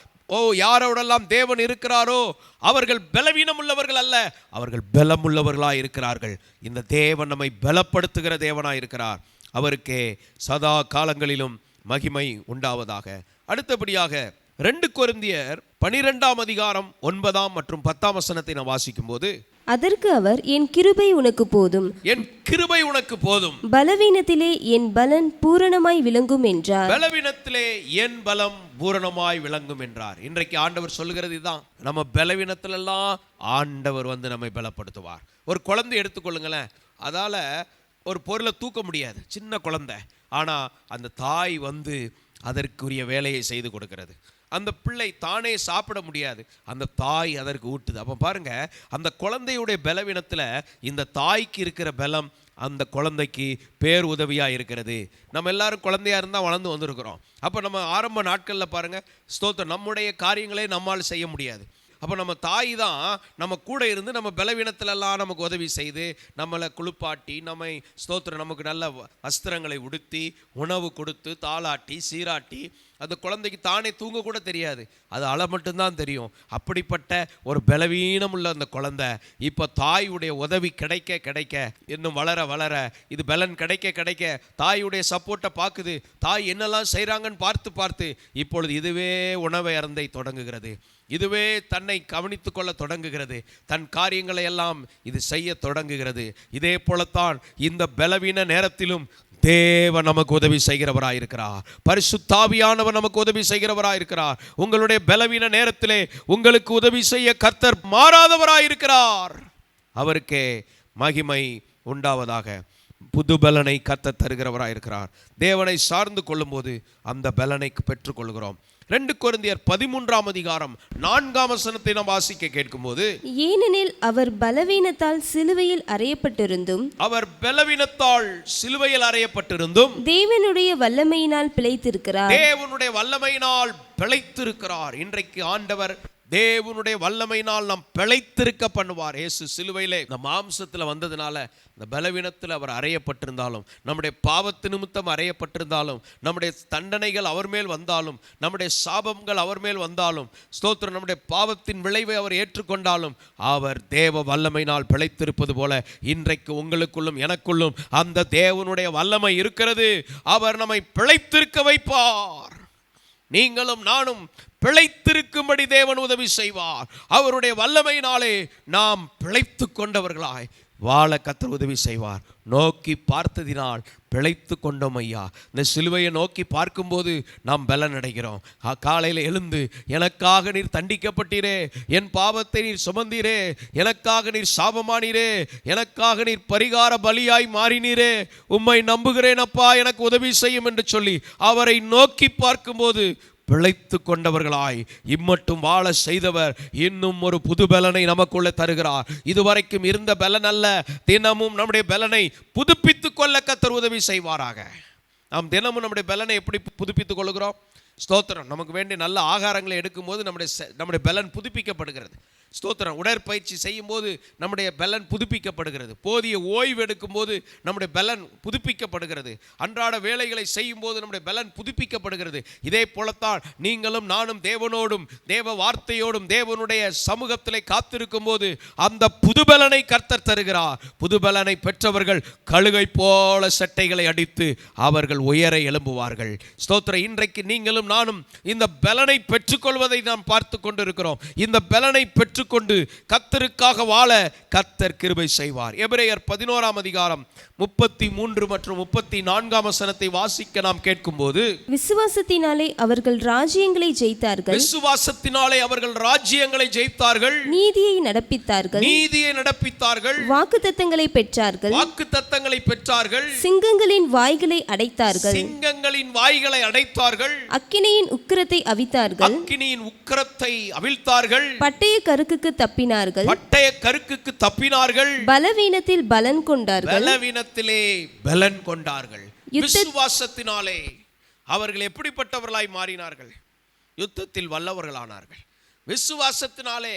யாரோடெல்லாம் தேவன் இருக்கிறாரோ அவர்கள் பலவீனம் உள்ளவர்கள் அல்ல, அவர்கள் பலம் உள்ளவர்களாய் இருக்கிறார்கள். இந்த தேவன் நம்மை பலப்படுத்துகிற தேவனாய் இருக்கிறார். அவருக்கே சதா காலங்களிலும் மகிமை உண்டாவதாக. அடுத்தபடியாக 2 கொரிந்தியர் 12:9 மற்றும் 10 நான் வாசிக்கும் போது, அதற்கு அவர், என் கிருபை உனக்கு போதும், என் கிருபை உனக்கு போதும், பலவீனத்திலே என் பலன் பூரணமாய் விளங்கும் என்றார். பலவீனத்திலே என் பலம் பூரணமாய் விளங்கும் என்றார். இன்றைக்கு ஆண்டவர் சொல்லுகிறது இதுதான். நம்ம பலவீனத்திலெல்லாம் ஆண்டவர் வந்து நம்மை பலப்படுத்துவார். ஒரு குழந்தை எடுத்துக்கொள்ளுங்களேன். அதால ஒரு பொருளை தூக்க முடியாது, சின்ன குழந்தை. ஆனால் அந்த தாய் வந்து அதற்குரிய வேலையை செய்து கொடுக்கிறது. அந்த பிள்ளை தானே சாப்பிட முடியாது, அந்த தாய் அதற்கு ஊட்டுது. அப்போ பாருங்க, அந்த குழந்தையுடைய பலவீனத்தில் இந்த தாய்க்கு இருக்கிற பலம் அந்த குழந்தைக்கு பேர் உதவியாக இருக்கிறது. நம்ம எல்லாரும் குழந்தையா இருந்தால் வளர்ந்து வந்திருக்கிறோம். அப்போ நம்ம ஆரம்ப நாட்களில் பாருங்கள், ஸ்தோத்திரம், நம்முடைய காரியங்களே நம்மால் செய்ய முடியாது. அப்போ நம்ம தாய் தான் நம்ம கூட இருந்து நம்ம பலவீனத்திலெல்லாம் நமக்கு உதவி செய்து நம்மளை குளிப்பாட்டி நம்மை ஸ்தோத்திரம் நமக்கு நல்ல வஸ்திரங்களை உடுத்தி உணவு கொடுத்து தாளாட்டி சீராட்டி, அந்த குழந்தைக்கு தானே தூங்க கூட தெரியாது, அது அழ மட்டும்தான் தெரியும். அப்படிப்பட்ட ஒரு பலவீனம் உள்ள அந்த குழந்தை இப்போ தாயுடைய உதவி கிடைக்க கிடைக்க, இன்னும் வளர வளர, இது பலன் கிடைக்க கிடைக்க, தாயுடைய சப்போர்ட்டை பார்க்குது, தாய் என்னெல்லாம் செய்கிறாங்கன்னு பார்த்து பார்த்து இப்பொழுது இதுவே உணவை அருந்தை தொடங்குகிறது, இதுவே தன்னை கவனித்து கொள்ள தொடங்குகிறது, தன் காரியங்களை எல்லாம் இது செய்ய தொடங்குகிறது. இதே போலத்தான் இந்த பலவீன நேரத்திலும் தேவன் நமக்கு உதவி செய்கிறவராயிருக்கிறார். பரிசுத்தாவியானவர் நமக்கு உதவி செய்கிறவராயிருக்கிறார். உங்களுடைய பலவீன நேரத்திலே உங்களுக்கு உதவி செய்ய கர்த்தர் மாறாதவராயிருக்கிறார். அவருக்கே மகிமை உண்டாவதாக. புது பலனை கர்த்தர் தருகிறவராயிருக்கிறார். தேவனை சார்ந்து கொள்ளும்போது அந்த பலனை பெற்றுக்கொள்கிறோம். 2 கொரிந்தியர் 13ஆம் அதிகாரம் 4ஆம் வசனத்தை நாம் வாசிக்க கேட்கும்போது, ஏனெனில் அவர் பலவீனத்தால் சிலுவையில் அறையப்பட்டிருந்தும் தேவனுடைய வல்லமையினால் பிழைத்திருக்கிறார். இன்றைக்கு ஆண்டவர் தேவனுடைய வல்லமையினால் நாம் பிழைத்திருக்க பண்ணுவார். இயேசு சிலுவையிலே இந்த மாம்சத்தில் வந்ததுனால இந்த பலவீனத்தில் அவர் அறையப்பட்டிருந்தாலும், நம்முடைய பாவத்து நிமித்தம் அறையப்பட்டிருந்தாலும், நம்முடைய தண்டனைகள் அவர் மேல் வந்தாலும், நம்முடைய சாபங்கள் அவர் மேல் வந்தாலும், ஸ்தோத்திரம், நம்முடைய பாவத்தின் விளைவை அவர் ஏற்றுக்கொண்டாலும், அவர் தேவ வல்லமையினால் பிழைத்திருப்பது போல இன்றைக்கு உங்களுக்குள்ளும் எனக்குள்ளும் அந்த தேவனுடைய வல்லமை இருக்கிறது. அவர் நம்மை பிழைத்திருக்க வைப்பார். நீங்களும் நானும் பிழைத்திருக்கும்படி தேவன் உதவி செய்வார். அவருடைய வல்லமையினாலே நாம் பிழைத்து கொண்டவர்களாய் வாழ கர்த்தர் உதவி செய்வார். நோக்கி பார்த்ததினால் பிழைத்து கொண்டோம் ஐயா. இந்த சிலுவையை நோக்கி பார்க்கும்போது நாம் பலன் அடைகிறோம். காலையில் எழுந்து, எனக்காக நீர் தண்டிக்கப்பட்டீரே, என் பாவத்தை நீர் சுமந்தீரே, எனக்காக நீர் சாபமானீரே, எனக்காக நீர் பரிகார பலியாய் மாறினீரே, உம்மை நம்புகிறேன் அப்பா, எனக்கு உதவி செய்யும் என்று சொல்லி அவரை நோக்கி பார்க்கும்போது பிழைத்து கொண்டவர்களாய் இம்மட்டும் வாழ செய்தவர் இன்னும் ஒரு புது பலனை நமக்குள்ள தருகிறார். இதுவரைக்கும் இருந்த பலன் அல்ல, தினமும் நம்முடைய பலனை புதுப்பித்துக் கொள்ள கர்த்தர் உதவி செய்வாராக. நாம் தினமும் நம்முடைய பலனை எப்படி புதுப்பித்துக் கொள்கிறோம்? ஸ்தோத்திரம், நமக்கு வேண்டிய நல்ல ஆகாரங்களை எடுக்கும்போது நம்முடைய பலன் புதுப்பிக்கப்படுகிறது. ஸ்தோத்திரம், உடற்பயிற்சி செய்யும் போது நம்முடைய பலன் புதுப்பிக்கப்படுகிறது. போதிய ஓய்வு எடுக்கும்போது நம்முடைய பலன் புதுப்பிக்கப்படுகிறது. அன்றாட வேலைகளை செய்யும் போது நம்முடைய பலன் புதுப்பிக்கப்படுகிறது. இதே போலத்தான் நீங்களும் நானும் தேவனோடும் தேவ வார்த்தையோடும் தேவனுடைய சமூகத்திலே காத்திருக்கும் போது அந்த புதுபலனை கர்த்தர் தருகிறார். புதுபலனை பெற்றவர்கள் கழுகை போல சட்டைகளை அடித்து அவர்கள் உயர எழும்புவார்கள். ஸ்தோத்திரம், இன்றைக்கு நீங்களும் நானும் இந்த பலனை பெற்றுக்கொள்வதை நாம் பார்த்து கொண்டிருக்கிறோம். இந்த பலனை பெற்றுக்கொண்டு கர்த்தருக்காக வாழ கர்த்தர் கிருபை செய்வார். எபிரேயர் 11ஆம் அதிகாரம் 33 மற்றும் 34ஆம் வசனத்தை வாசிக்க நாம் கேட்கும்போது, விசுவாசத்தினாலே அவர்கள் ராஜ்யங்களை ஜெயித்தார்கள், விசுவாசத்தினாலே அவர்கள் ராஜ்யங்களை ஜெயித்தார்கள், நீதியை நடப்பித்தார்கள், வாக்குத்தத்தங்களை பெற்றார்கள், சிங்கங்களின் வாய்களை அடைத்தார்கள், அக்கினியின் உக்கிரத்தை அவிழ்த்தார்கள், பட்டய கருக்குக்கு தப்பினார்கள், பலவீனத்தில் பலன் கொண்டார்கள். விசுவாசத்தினாலே அவர்கள் எப்படிப்பட்டவர்களாய் மாறினார்கள்? யுத்தத்தில் வல்லவர்களானார்கள். விசுவாசத்தினாலே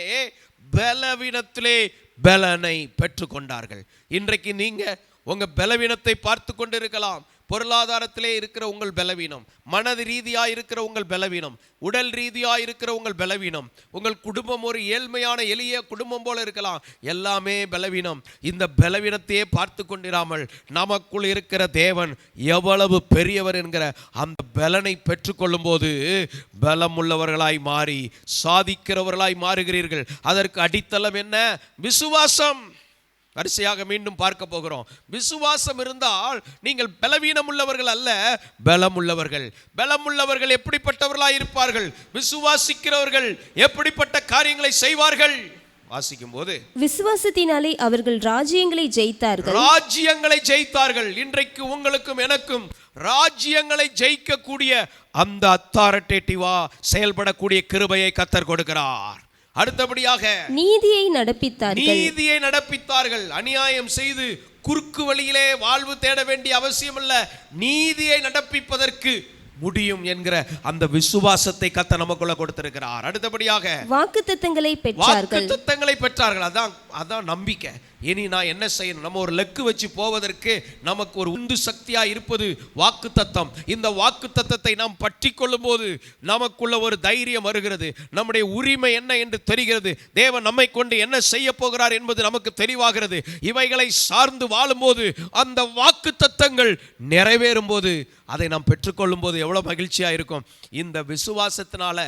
பலவீனத்திலே பலனை பெற்றுக்கொண்டார்கள். இன்றைக்கு நீங்க உங்க பலவீனத்தை பார்த்து கொண்டிருக்கலாம். பொருளாதாரத்திலே இருக்கிற உங்கள் பலவீனம், மனது ரீதியாக இருக்கிற உங்கள் பலவீனம், உடல் ரீதியாக இருக்கிற உங்கள் பலவீனம், உங்கள் குடும்பம் ஒரு ஏழ்மையான எளிய குடும்பம் போல இருக்கலாம். எல்லாமே பலவீனம். இந்த பலவீனத்தையே பார்த்து கொண்டிராமல் நமக்குள் இருக்கிற தேவன் எவ்வளவு பெரியவர் என்கிற அந்த பலனை பெற்றுக்கொள்ளும் போது பலம் உள்ளவர்களாய் மாறி சாதிக்கிறவர்களாய் மாறுகிறீர்கள். அதற்கு அடித்தளம் என்ன? விசுவாசம். வரிசையாக மீண்டும் பார்க்க போகிறோம். விசுவாசம் இருந்தால் நீங்கள் பலவீனம் உள்ளவர்கள் அல்ல, பலம் உள்ளவர்கள். பலம் உள்ளவர்கள் எப்படிப்பட்டவர்களாய் இருப்பார்கள்? விசுவாசிக்கிறவர்கள் எப்படிப்பட்ட காரியங்களை செய்வார்கள்? வாசிக்கும் போது, விசுவாசத்தினாலே அவர்கள் ராஜ்யங்களை ஜெயித்தார்கள். ராஜ்யங்களை ஜெயித்தார்கள். இன்றைக்கு உங்களுக்கும் எனக்கும் ராஜ்யங்களை ஜெயிக்கக்கூடிய அந்த அத்தாரிட்டேட்டிவா செயல்படக்கூடிய கிருபையை கர்த்தர் கொடுக்கிறார். அடுத்தபடியாக நீதியை நடப்பித்தார்கள். நீதியை நடப்பித்தார்கள். அநியாயம் செய்து குறுக்கு வழியிலே வாழ்வு தேட வேண்டிய அவசியம் இல்ல, நீதியை நடப்பிப்பதற்கு முடியும் என்கிற அந்த விசுவாசத்தை கர்த்தர் நமக்குள்ள கொடுத்திருக்கிறார். அடுத்தபடியாக வாக்குத்தத்தங்களை பெற்றார்கள். வாக்குத்தத்தங்களை பெற்றார்கள். அதான் நம்பிக்கை. இனி நான் என்ன செய்யணும்? நம்ம ஒரு லக்கு வச்சு போவதற்கு நமக்கு ஒரு உந்து சக்தியா இருப்பது வாக்குத்தத்தம். இந்த வாக்குத்தத்தத்தை நாம் பற்றி கொள்ளும் போது நமக்குள்ள ஒரு தைரியம் வருகிறது. நம்முடைய உரிமை என்ன என்று தெரிகிறது. தேவன் நம்மை கொண்டு என்ன செய்ய போகிறார் என்பது நமக்கு தெளிவாகிறது. இவைகளை சார்ந்து வாழும்போது அந்த வாக்குத்தத்தங்கள் நிறைவேறும் போது அதை நாம் பெற்றுக்கொள்ளும் போது எவ்வளவு மகிழ்ச்சியா இருக்கும். இந்த விசுவாசத்தினால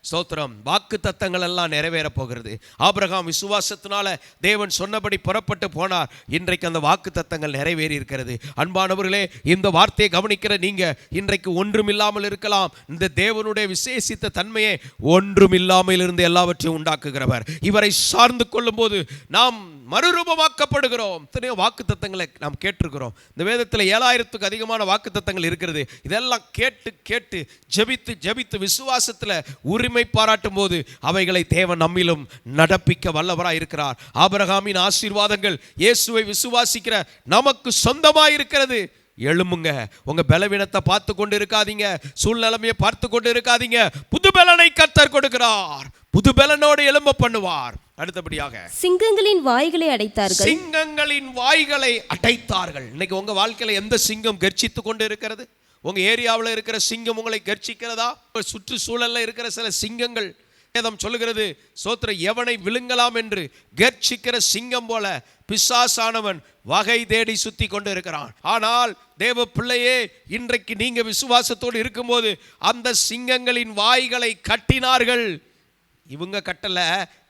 ஸ்தோத்திரம், வாக்குத்தத்தங்கள் எல்லாம் நிறைவேற போகிறது. ஆபிரகாம் விசுவாசத்தினால தேவன் சொன்னபடி புறப்பட்டு போனார். இன்றைக்கு அந்த வாக்குத்தத்தங்கள் நிறைவேறி இருக்கிறது. அன்பானவர்களே, இந்த வார்த்தையை கவனிக்கிற நீங்க இன்றைக்கு ஒன்றுமில்லாமல் இருக்கலாம். இந்த தேவனுடைய விசேஷித்த தன்மையை ஒன்றுமில்லாமல் இருந்து எல்லாவற்றையும் உண்டாக்குகிறவர். இவரை சார்ந்து கொள்ளும் போது நாம் மறுரூபமாக்கப்படுகிறோம். எத்தனையோ வாக்குத்தத்தங்களை நாம் கேட்டிருக்கிறோம். இந்த வேதத்தில் 7000க்கு அதிகமான வாக்குத்தத்தங்கள் இருக்கிறது. இதெல்லாம் கேட்டு கேட்டு ஜெபித்து ஜெபித்து விசுவாசத்தில் உரிமை பாராட்டும் போது அவைகளை தேவன் நம்மிலும் நடப்பிக்க வல்லவராய் இருக்கிறார். ஆபிரகாமின் ஆசீர்வாதங்கள் இயேசுவை விசுவாசிக்கிற நமக்கு சொந்தமாய் இருக்கிறது. எழும்புங்க. உங்க பலவீனத்தை பார்த்து கொண்டு இருக்காதீங்க, சூழ்நிலைமையை பார்த்து கொண்டு இருக்காதீங்க. புது பலனை கர்த்தர் கொடுக்கிறார். புது பலனோடு எழும்ப பண்ணுவார். அடுத்தபடியாக சிங்கங்களின் வாய்களை அடைத்தார்கள். சிங்கங்களின் வாய்களை அடைத்தார்கள். இன்னைக்கு உங்க வாழ்க்கையில எந்த சிங்கம் கர்ச்சித்து கொண்டு இருக்கிறது? உங்க ஏரியாவில் இருக்கிற சிங்கம் உங்களை கர்ச்சிக்கிறதா? சுற்றுச்சூழல்ல இருக்கிற சில சிங்கங்கள் வேதம் சொல்லுகிறது, சோத்திர எவனை விழுங்கலாம் என்று கர்ச்சிக்கிற சிங்கம் போல பிசாசானவன் வகை தேடி சுத்தி கொண்டு இருக்கிறான். ஆனால் தேவ பிள்ளையே, இன்றைக்கு நீங்க விசுவாசத்தோடு இருக்கும்போது அந்த சிங்கங்களின் வாய்களை கட்டினார்கள். இவங்க கட்டல,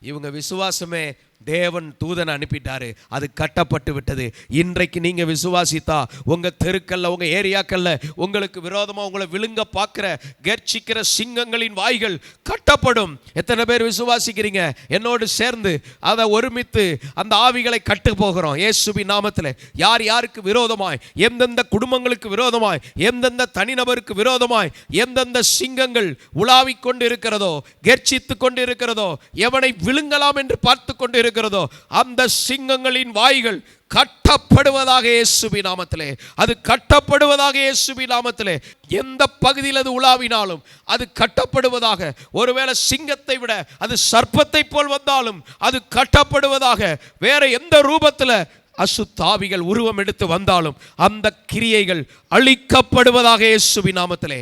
இவங்க விசுவாசமே தேவன் தூதனை அனுப்பிட்டாரு, அது கட்டப்பட்டு விட்டது. இன்றைக்கு நீங்க விசுவாசித்தா உங்க தெருக்கல்ல, உங்க ஏரியாக்கல்ல உங்களுக்கு விரோதமா உங்களை விழுங்க பார்க்கிற கர்ச்சிக்கிற சிங்கங்களின் வாய்கள் கட்டப்படும். எத்தனை பேர் விசுவாசிக்கிறீங்க? என்னோடு சேர்ந்து அதை ஒருமித்து அந்த ஆவிகளை கட்டு போகிறோம் இயேசுவின் நாமத்தில். யார் யாருக்கு விரோதமாய், எந்தெந்த குடும்பங்களுக்கு விரோதமாய், எந்தெந்த தனிநபருக்கு விரோதமாய் எந்தெந்த சிங்கங்கள் உலாவிக் கொண்டு இருக்கிறதோ, கர்ச்சித்து கொண்டு இருக்கிறதோ, எவனை விழுங்கலாம் என்று பார்த்து கொண்டு இருக்கிறதோ, அந்த சிங்கங்களின் வாய்கள் கட்டப்படுவதாக இயேசுவின் நாமத்திலே. அது கட்டப்படுவதாக இயேசுவின் நாமத்திலே. எந்த பகுதியில் அது உலாவினாலும் அது கட்டப்படுவதாக. ஒருவேளை சிங்கத்தை விட அது சர்ப்பத்தை போல் வந்தாலும் அது கட்டப்படுவதாக. வேற எந்த ரூபத்தில் அசுத்தாவிகள் உருவம் எடுத்து வந்தாலும் அந்த கிரியைகள் அழிக்கப்படுவதாக இயேசுவின் நாமத்திலே.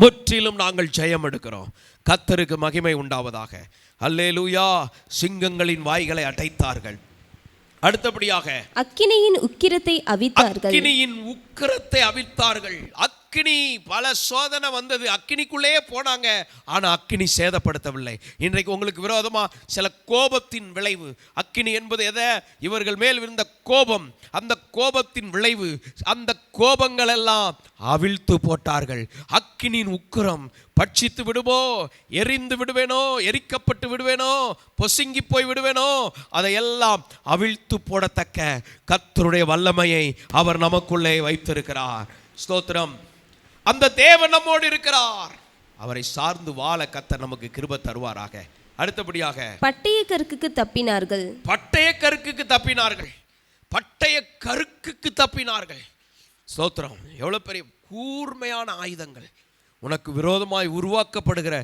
முற்றிலும் நாங்கள் ஜெயம் எடுக்கிறோம். கர்த்தருக்கு மகிமை உண்டாவதாக. அல்லேலூயா. சிங்கங்களின் வாய்களை அடைத்தார்கள். அடுத்தபடியாக அக்கினியின் உக்கிரத்தை அவித்தார்கள். அக்கினியின் உக்கிரத்தை அவித்தார்கள். அக்கினி, பல சோதனை வந்தது, அக்கினிக்குள்ளே போனாங்க, ஆனா அக்கினி சேதப்படுத்தவில்லை. இன்றைக்கு உங்களுக்கு விரோதமா சில கோபத்தின் விளைவு. அக்கினி என்பது எதை? இவர்கள் மேல் இருந்த கோபம். அந்த கோபத்தின் விளைவு, அந்த கோபங்கள் எல்லாம் அவிழ்த்து போட்டார்கள். அக்கினியின் உக்கிரம் பட்சித்து விடுமோ, எரிந்து விடுவேனோ, எரிக்கப்பட்டு விடுவேனோ, பொசுங்கி போய் விடுவேனோ, அதையெல்லாம் அவிழ்த்து போடத்தக்க கர்த்தருடைய வல்லமையை அவர் நமக்குள்ளே வைத்திருக்கிறார். ஸ்தோத்திரம். அந்த தேவன் நம்மோடு இருக்கிறார். அவரை சார்ந்து வாழ கர்த்தர் நமக்கு கிருபை தருவாராக. அடுத்தபடியாக பட்டய கருக்குக்கு தப்பினார்கள். பட்டய கருக்குக்கு தப்பினார்கள். பட்டய கருக்குக்கு தப்பினார்கள். ஸ்தோத்திரம். எவ்வளவு பெரிய கூர்மையான ஆயுதங்கள். உனக்கு விரோதமாய் உருவாக்கப்படுகிற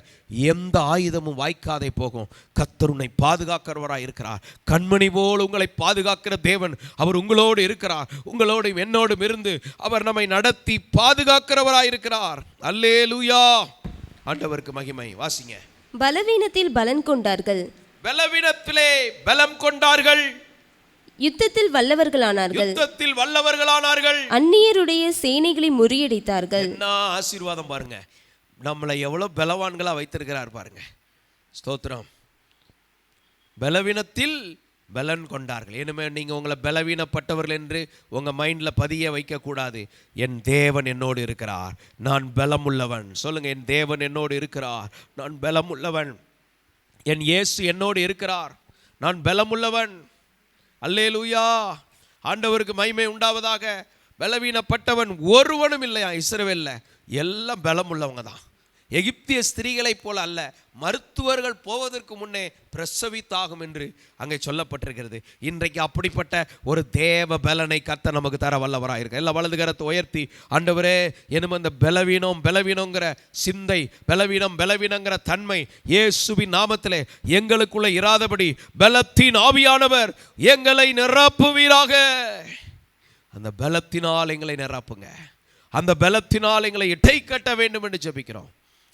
எந்த ஆயுதமும் வாய்க்காதே போகும். கர்த்தர் உன்னை பாதுகாக்கிறவராய் இருக்கிறார். கண்மணி போல் உங்களை பாதுகாக்கிற தேவன் அவர் உங்களோடு இருக்கிறார். உங்களோடும் என்னோடும் இருந்து அவர் நம்மை நடத்தி பாதுகாக்கிறவராய் இருக்கிறார். அல்லேலூயா. ஆண்டவருக்கு மகிமை. வாசிங்க. பலவீனத்தில் பலன் கொண்டார்கள். பலவீனத்திலே பலம் கொண்டார்கள். யுத்தத்தில் வல்லவர்களானார்கள். யுத்தத்தில் வல்லவர்களானார்கள். அந்நியருடைய சேனைகளை முறியடித்தார்கள். என்ன ஆசீர்வாதம் பாருங்க. நம்மளை எவ்வளவு பலவான்களா வைத்திருக்கிறார் பாருங்க. ஸ்தோத்திரம். பலவீனத்தில் பலன் கொண்டார்கள். இனிமே நீங்க உங்களை பலவீனப்பட்டவர்கள் என்று உங்க மைண்ட்ல பதிய வைக்க கூடாது. என் தேவன் என்னோடு இருக்கிறார், நான் பலம் உள்ளவன். சொல்லுங்க, என் தேவன் என்னோடு இருக்கிறார், நான் பலம் உள்ளவன். என் இயேசு என்னோடு இருக்கிறார், நான் பலமுள்ளவன். அல்லேலூயா, ஆண்டவருக்கு மகிமை உண்டாவதாக. பலவீனப்பட்டவன் ஒருவனும் இல்லையா இஸ்ரவேல்ல, எல்லாம் பலமுள்ளவங்க தான். எகிப்திய ஸ்திரீகளைப் போல அல்ல, மருத்துவர்கள் போவதற்கு முன்னே பிரசவித்தாகும் என்று அங்கே சொல்லப்பட்டிருக்கிறது. இன்றைக்கு அப்படிப்பட்ட ஒரு தேவ பலனை கர்த்தர் நமக்கு தர வல்லவராக இருக்க. எல்லா வலது கரத்தை உயர்த்தி, ஆண்டவரே என்னும் அந்த பலவீனங்கிற சிந்தை, பலவீனங்கிற தன்மை இயேசுவின் நாமத்திலே எங்களுக்குள்ள இராதபடி பலத்தின் ஆவியானவர் எங்களை நிரப்புவீராக. அந்த பலத்தினால் எங்களை நிரப்புங்க. அந்த பலத்தினால் எங்களை இட்டை கட்ட வேண்டும் என்று ஜெபிக்கிறோம்.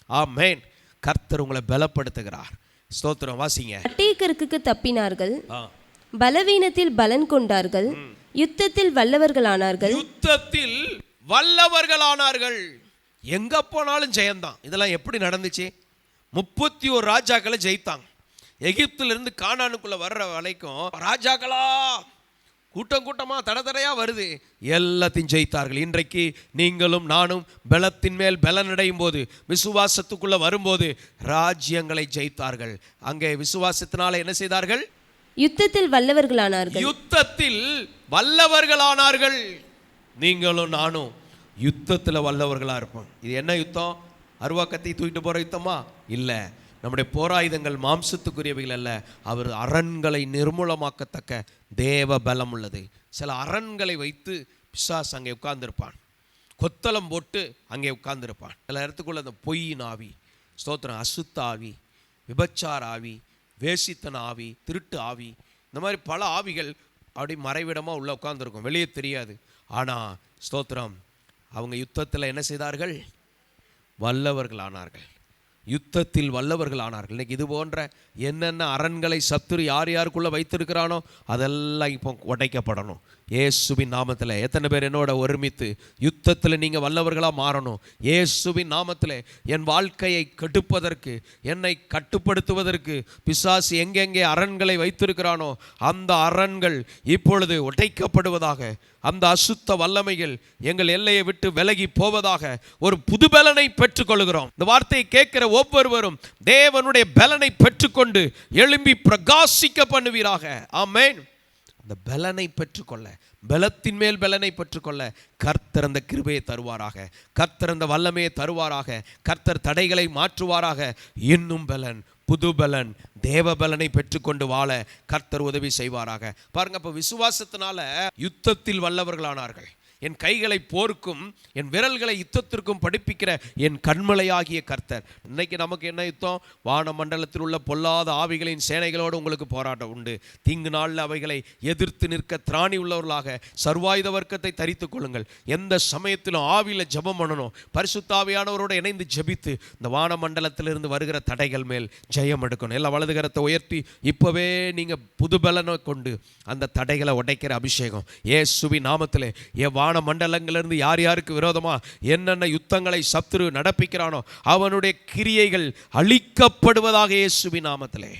ஆமென். கர்த்தர் உங்களை பலப்படுத்துகிறார். ஸ்தோத்திரம். வாசிங்க. அட்டேக்கருக்கு தப்பினார்கள், பலவீனத்தில் பலன் கொண்டார்கள், யுத்தத்தில் வல்லவர்களானார்கள். யுத்தத்தில் வல்லவர்களானார்கள். எங்க போனாலும் ஜெயந்தான். இதெல்லாம் எப்படி நடந்துச்சு? 31 ராஜாக்களை ஜெயித்தாங்க. எகிப்துல இருந்து கானானுக்குள்ள வர்ற வரைக்கும் ராஜாக்களா கூட்டமா தடதடையா வருது, எல்லாத்தையும் ஜெயித்தார்கள். இன்றைக்கு நீங்களும் நானும் பலத்தின் மேல் பலன் அடையும் போது, விசுவாசத்துக்குள்ள வரும்போது ராஜ்யங்களை ஜெயித்தார்கள். அங்கே விசுவாசத்தினால என்ன செய்தார்கள்? யுத்தத்தில் வல்லவர்களானார்கள். யுத்தத்தில் வல்லவர்களானார்கள். நீங்களும் நானும் யுத்தத்தில் வல்லவர்களா இருப்போம். இது என்ன யுத்தம்? அருவாக்கத்தை தூக்கிட்டு போற யுத்தமா? இல்லை. நம்முடைய போராயுதங்கள் மாம்சத்துக்குரியவைகள் அல்ல, அவர் அரண்களை நிர்மூலமாக்கத்தக்க தேவ பலம் உள்ளது. சில அரண்களை வைத்து பிசாசு அங்கே உட்கார்ந்துருப்பான், கொத்தளம் போட்டு அங்கே உட்கார்ந்துருப்பான். சில இடத்துக்குள்ள அந்த பொய்யின் ஆவி, ஸ்தோத்திரம், அசுத்த ஆவி, விபச்சார ஆவி, வேசித்தன ஆவி, திருட்டு ஆவி, இந்த மாதிரி பல ஆவிகள் அப்படி மறைவிடமாக உள்ள உட்கார்ந்துருக்கும், வெளியே தெரியாது. ஆனால் ஸ்தோத்திரம், அவங்க யுத்தத்தில் என்ன செய்தார்கள்? வல்லவர்கள் ஆனார்கள். யுத்தத்தில் வல்லவர்கள் ஆனார்கள். இன்னைக்கு இது போன்ற என்னென்ன அரண்களை சத்துரு யார் யாருக்குள்ளே வைத்திருக்கிறானோ அதெல்லாம் இப்போ உடைக்கப்படணும் இயேசுவின் நாமத்தில். எத்தனை பேர் என்னோட ஒருமித்து யுத்தத்தில் நீங்கள் வல்லவர்களாக மாறணும்? இயேசுவின் நாமத்தில் என் வாழ்க்கையை கெடுப்பதற்கு, என்னை கட்டுப்படுத்துவதற்கு பிசாசு எங்கெங்கே அரண்களை வைத்திருக்கிறானோ அந்த அரண்கள் இப்பொழுது உடைக்கப்படுவதாக. அந்த அசுத்த வல்லமைகள் எங்கள் எல்லையை விட்டு விலகி போவதாக. ஒரு புது பலனை பெற்றுக்கொள்கிறோம். இந்த வார்த்தையை கேட்கிற ஒவ்வொருவரும் தேவனுடைய பலனை பெற்றுக்கொண்டு எழும்பி பிரகாசிக்க பண்ணுவீராக. ஆமென். அந்த பலனை பெற்றுக்கொள்ள, பலத்தின் மேல் பலனை பெற்றுக்கொள்ள கர்த்தர் அந்த கிருபையை தருவாராக. கர்த்தர் அந்த வல்லமையை தருவாராக. கர்த்தர் தடைகளை மாற்றுவாராக. இன்னும் பலன், புது பலன், தேவ பலனை பெற்றுக்கொண்டு வாழ கர்த்தர் உதவி செய்வாராக. பாருங்க, அப்போ விசுவாசத்தினால யுத்தத்தில் வல்லவர்களானார்கள். என் கைகளை போருக்கும் என் விரல்களை யுத்தத்திற்கும் படிப்பிக்கிற என் கண்மலையாகிய கர்த்தர். இன்னைக்கு நமக்கு என்ன யுத்தம்? வான மண்டலத்தில் உள்ள பொல்லாத ஆவிகளின் சேனைகளோடு உங்களுக்கு போராட்டம் உண்டு. தீங்கு நாளில் அவைகளை எதிர்த்து நிற்க திராணி உள்ளவர்களாக சர்வாயுத வர்க்கத்தை தரித்துக் கொள்ளுங்கள். எந்த சமயத்திலும் ஆவியில் ஜெபம் பண்ணணும். பரிசுத்தாவியானவரோடு இணைந்து ஜெபித்து இந்த வான மண்டலத்திலிருந்து வருகிற தடைகள் மேல் ஜெயம் எடுக்கணும். எல்லாம் வலதுகரத்தை உயர்த்தி இப்போவே நீங்கள் புது பலனை கொண்டு அந்த தடைகளை உடைக்கிற அபிஷேகம் இயேசுவின் நாமத்திலே. வான மண்டலங்களிலிருந்து யார் யாருக்கு விரோதமா என்னென்ன யுத்தங்களை சத்துரு நடப்பிக்கிறானோ அவனுடைய கிரியைகள் அழிக்கப்படுவதாக இயேசுவின் நாமத்திலே.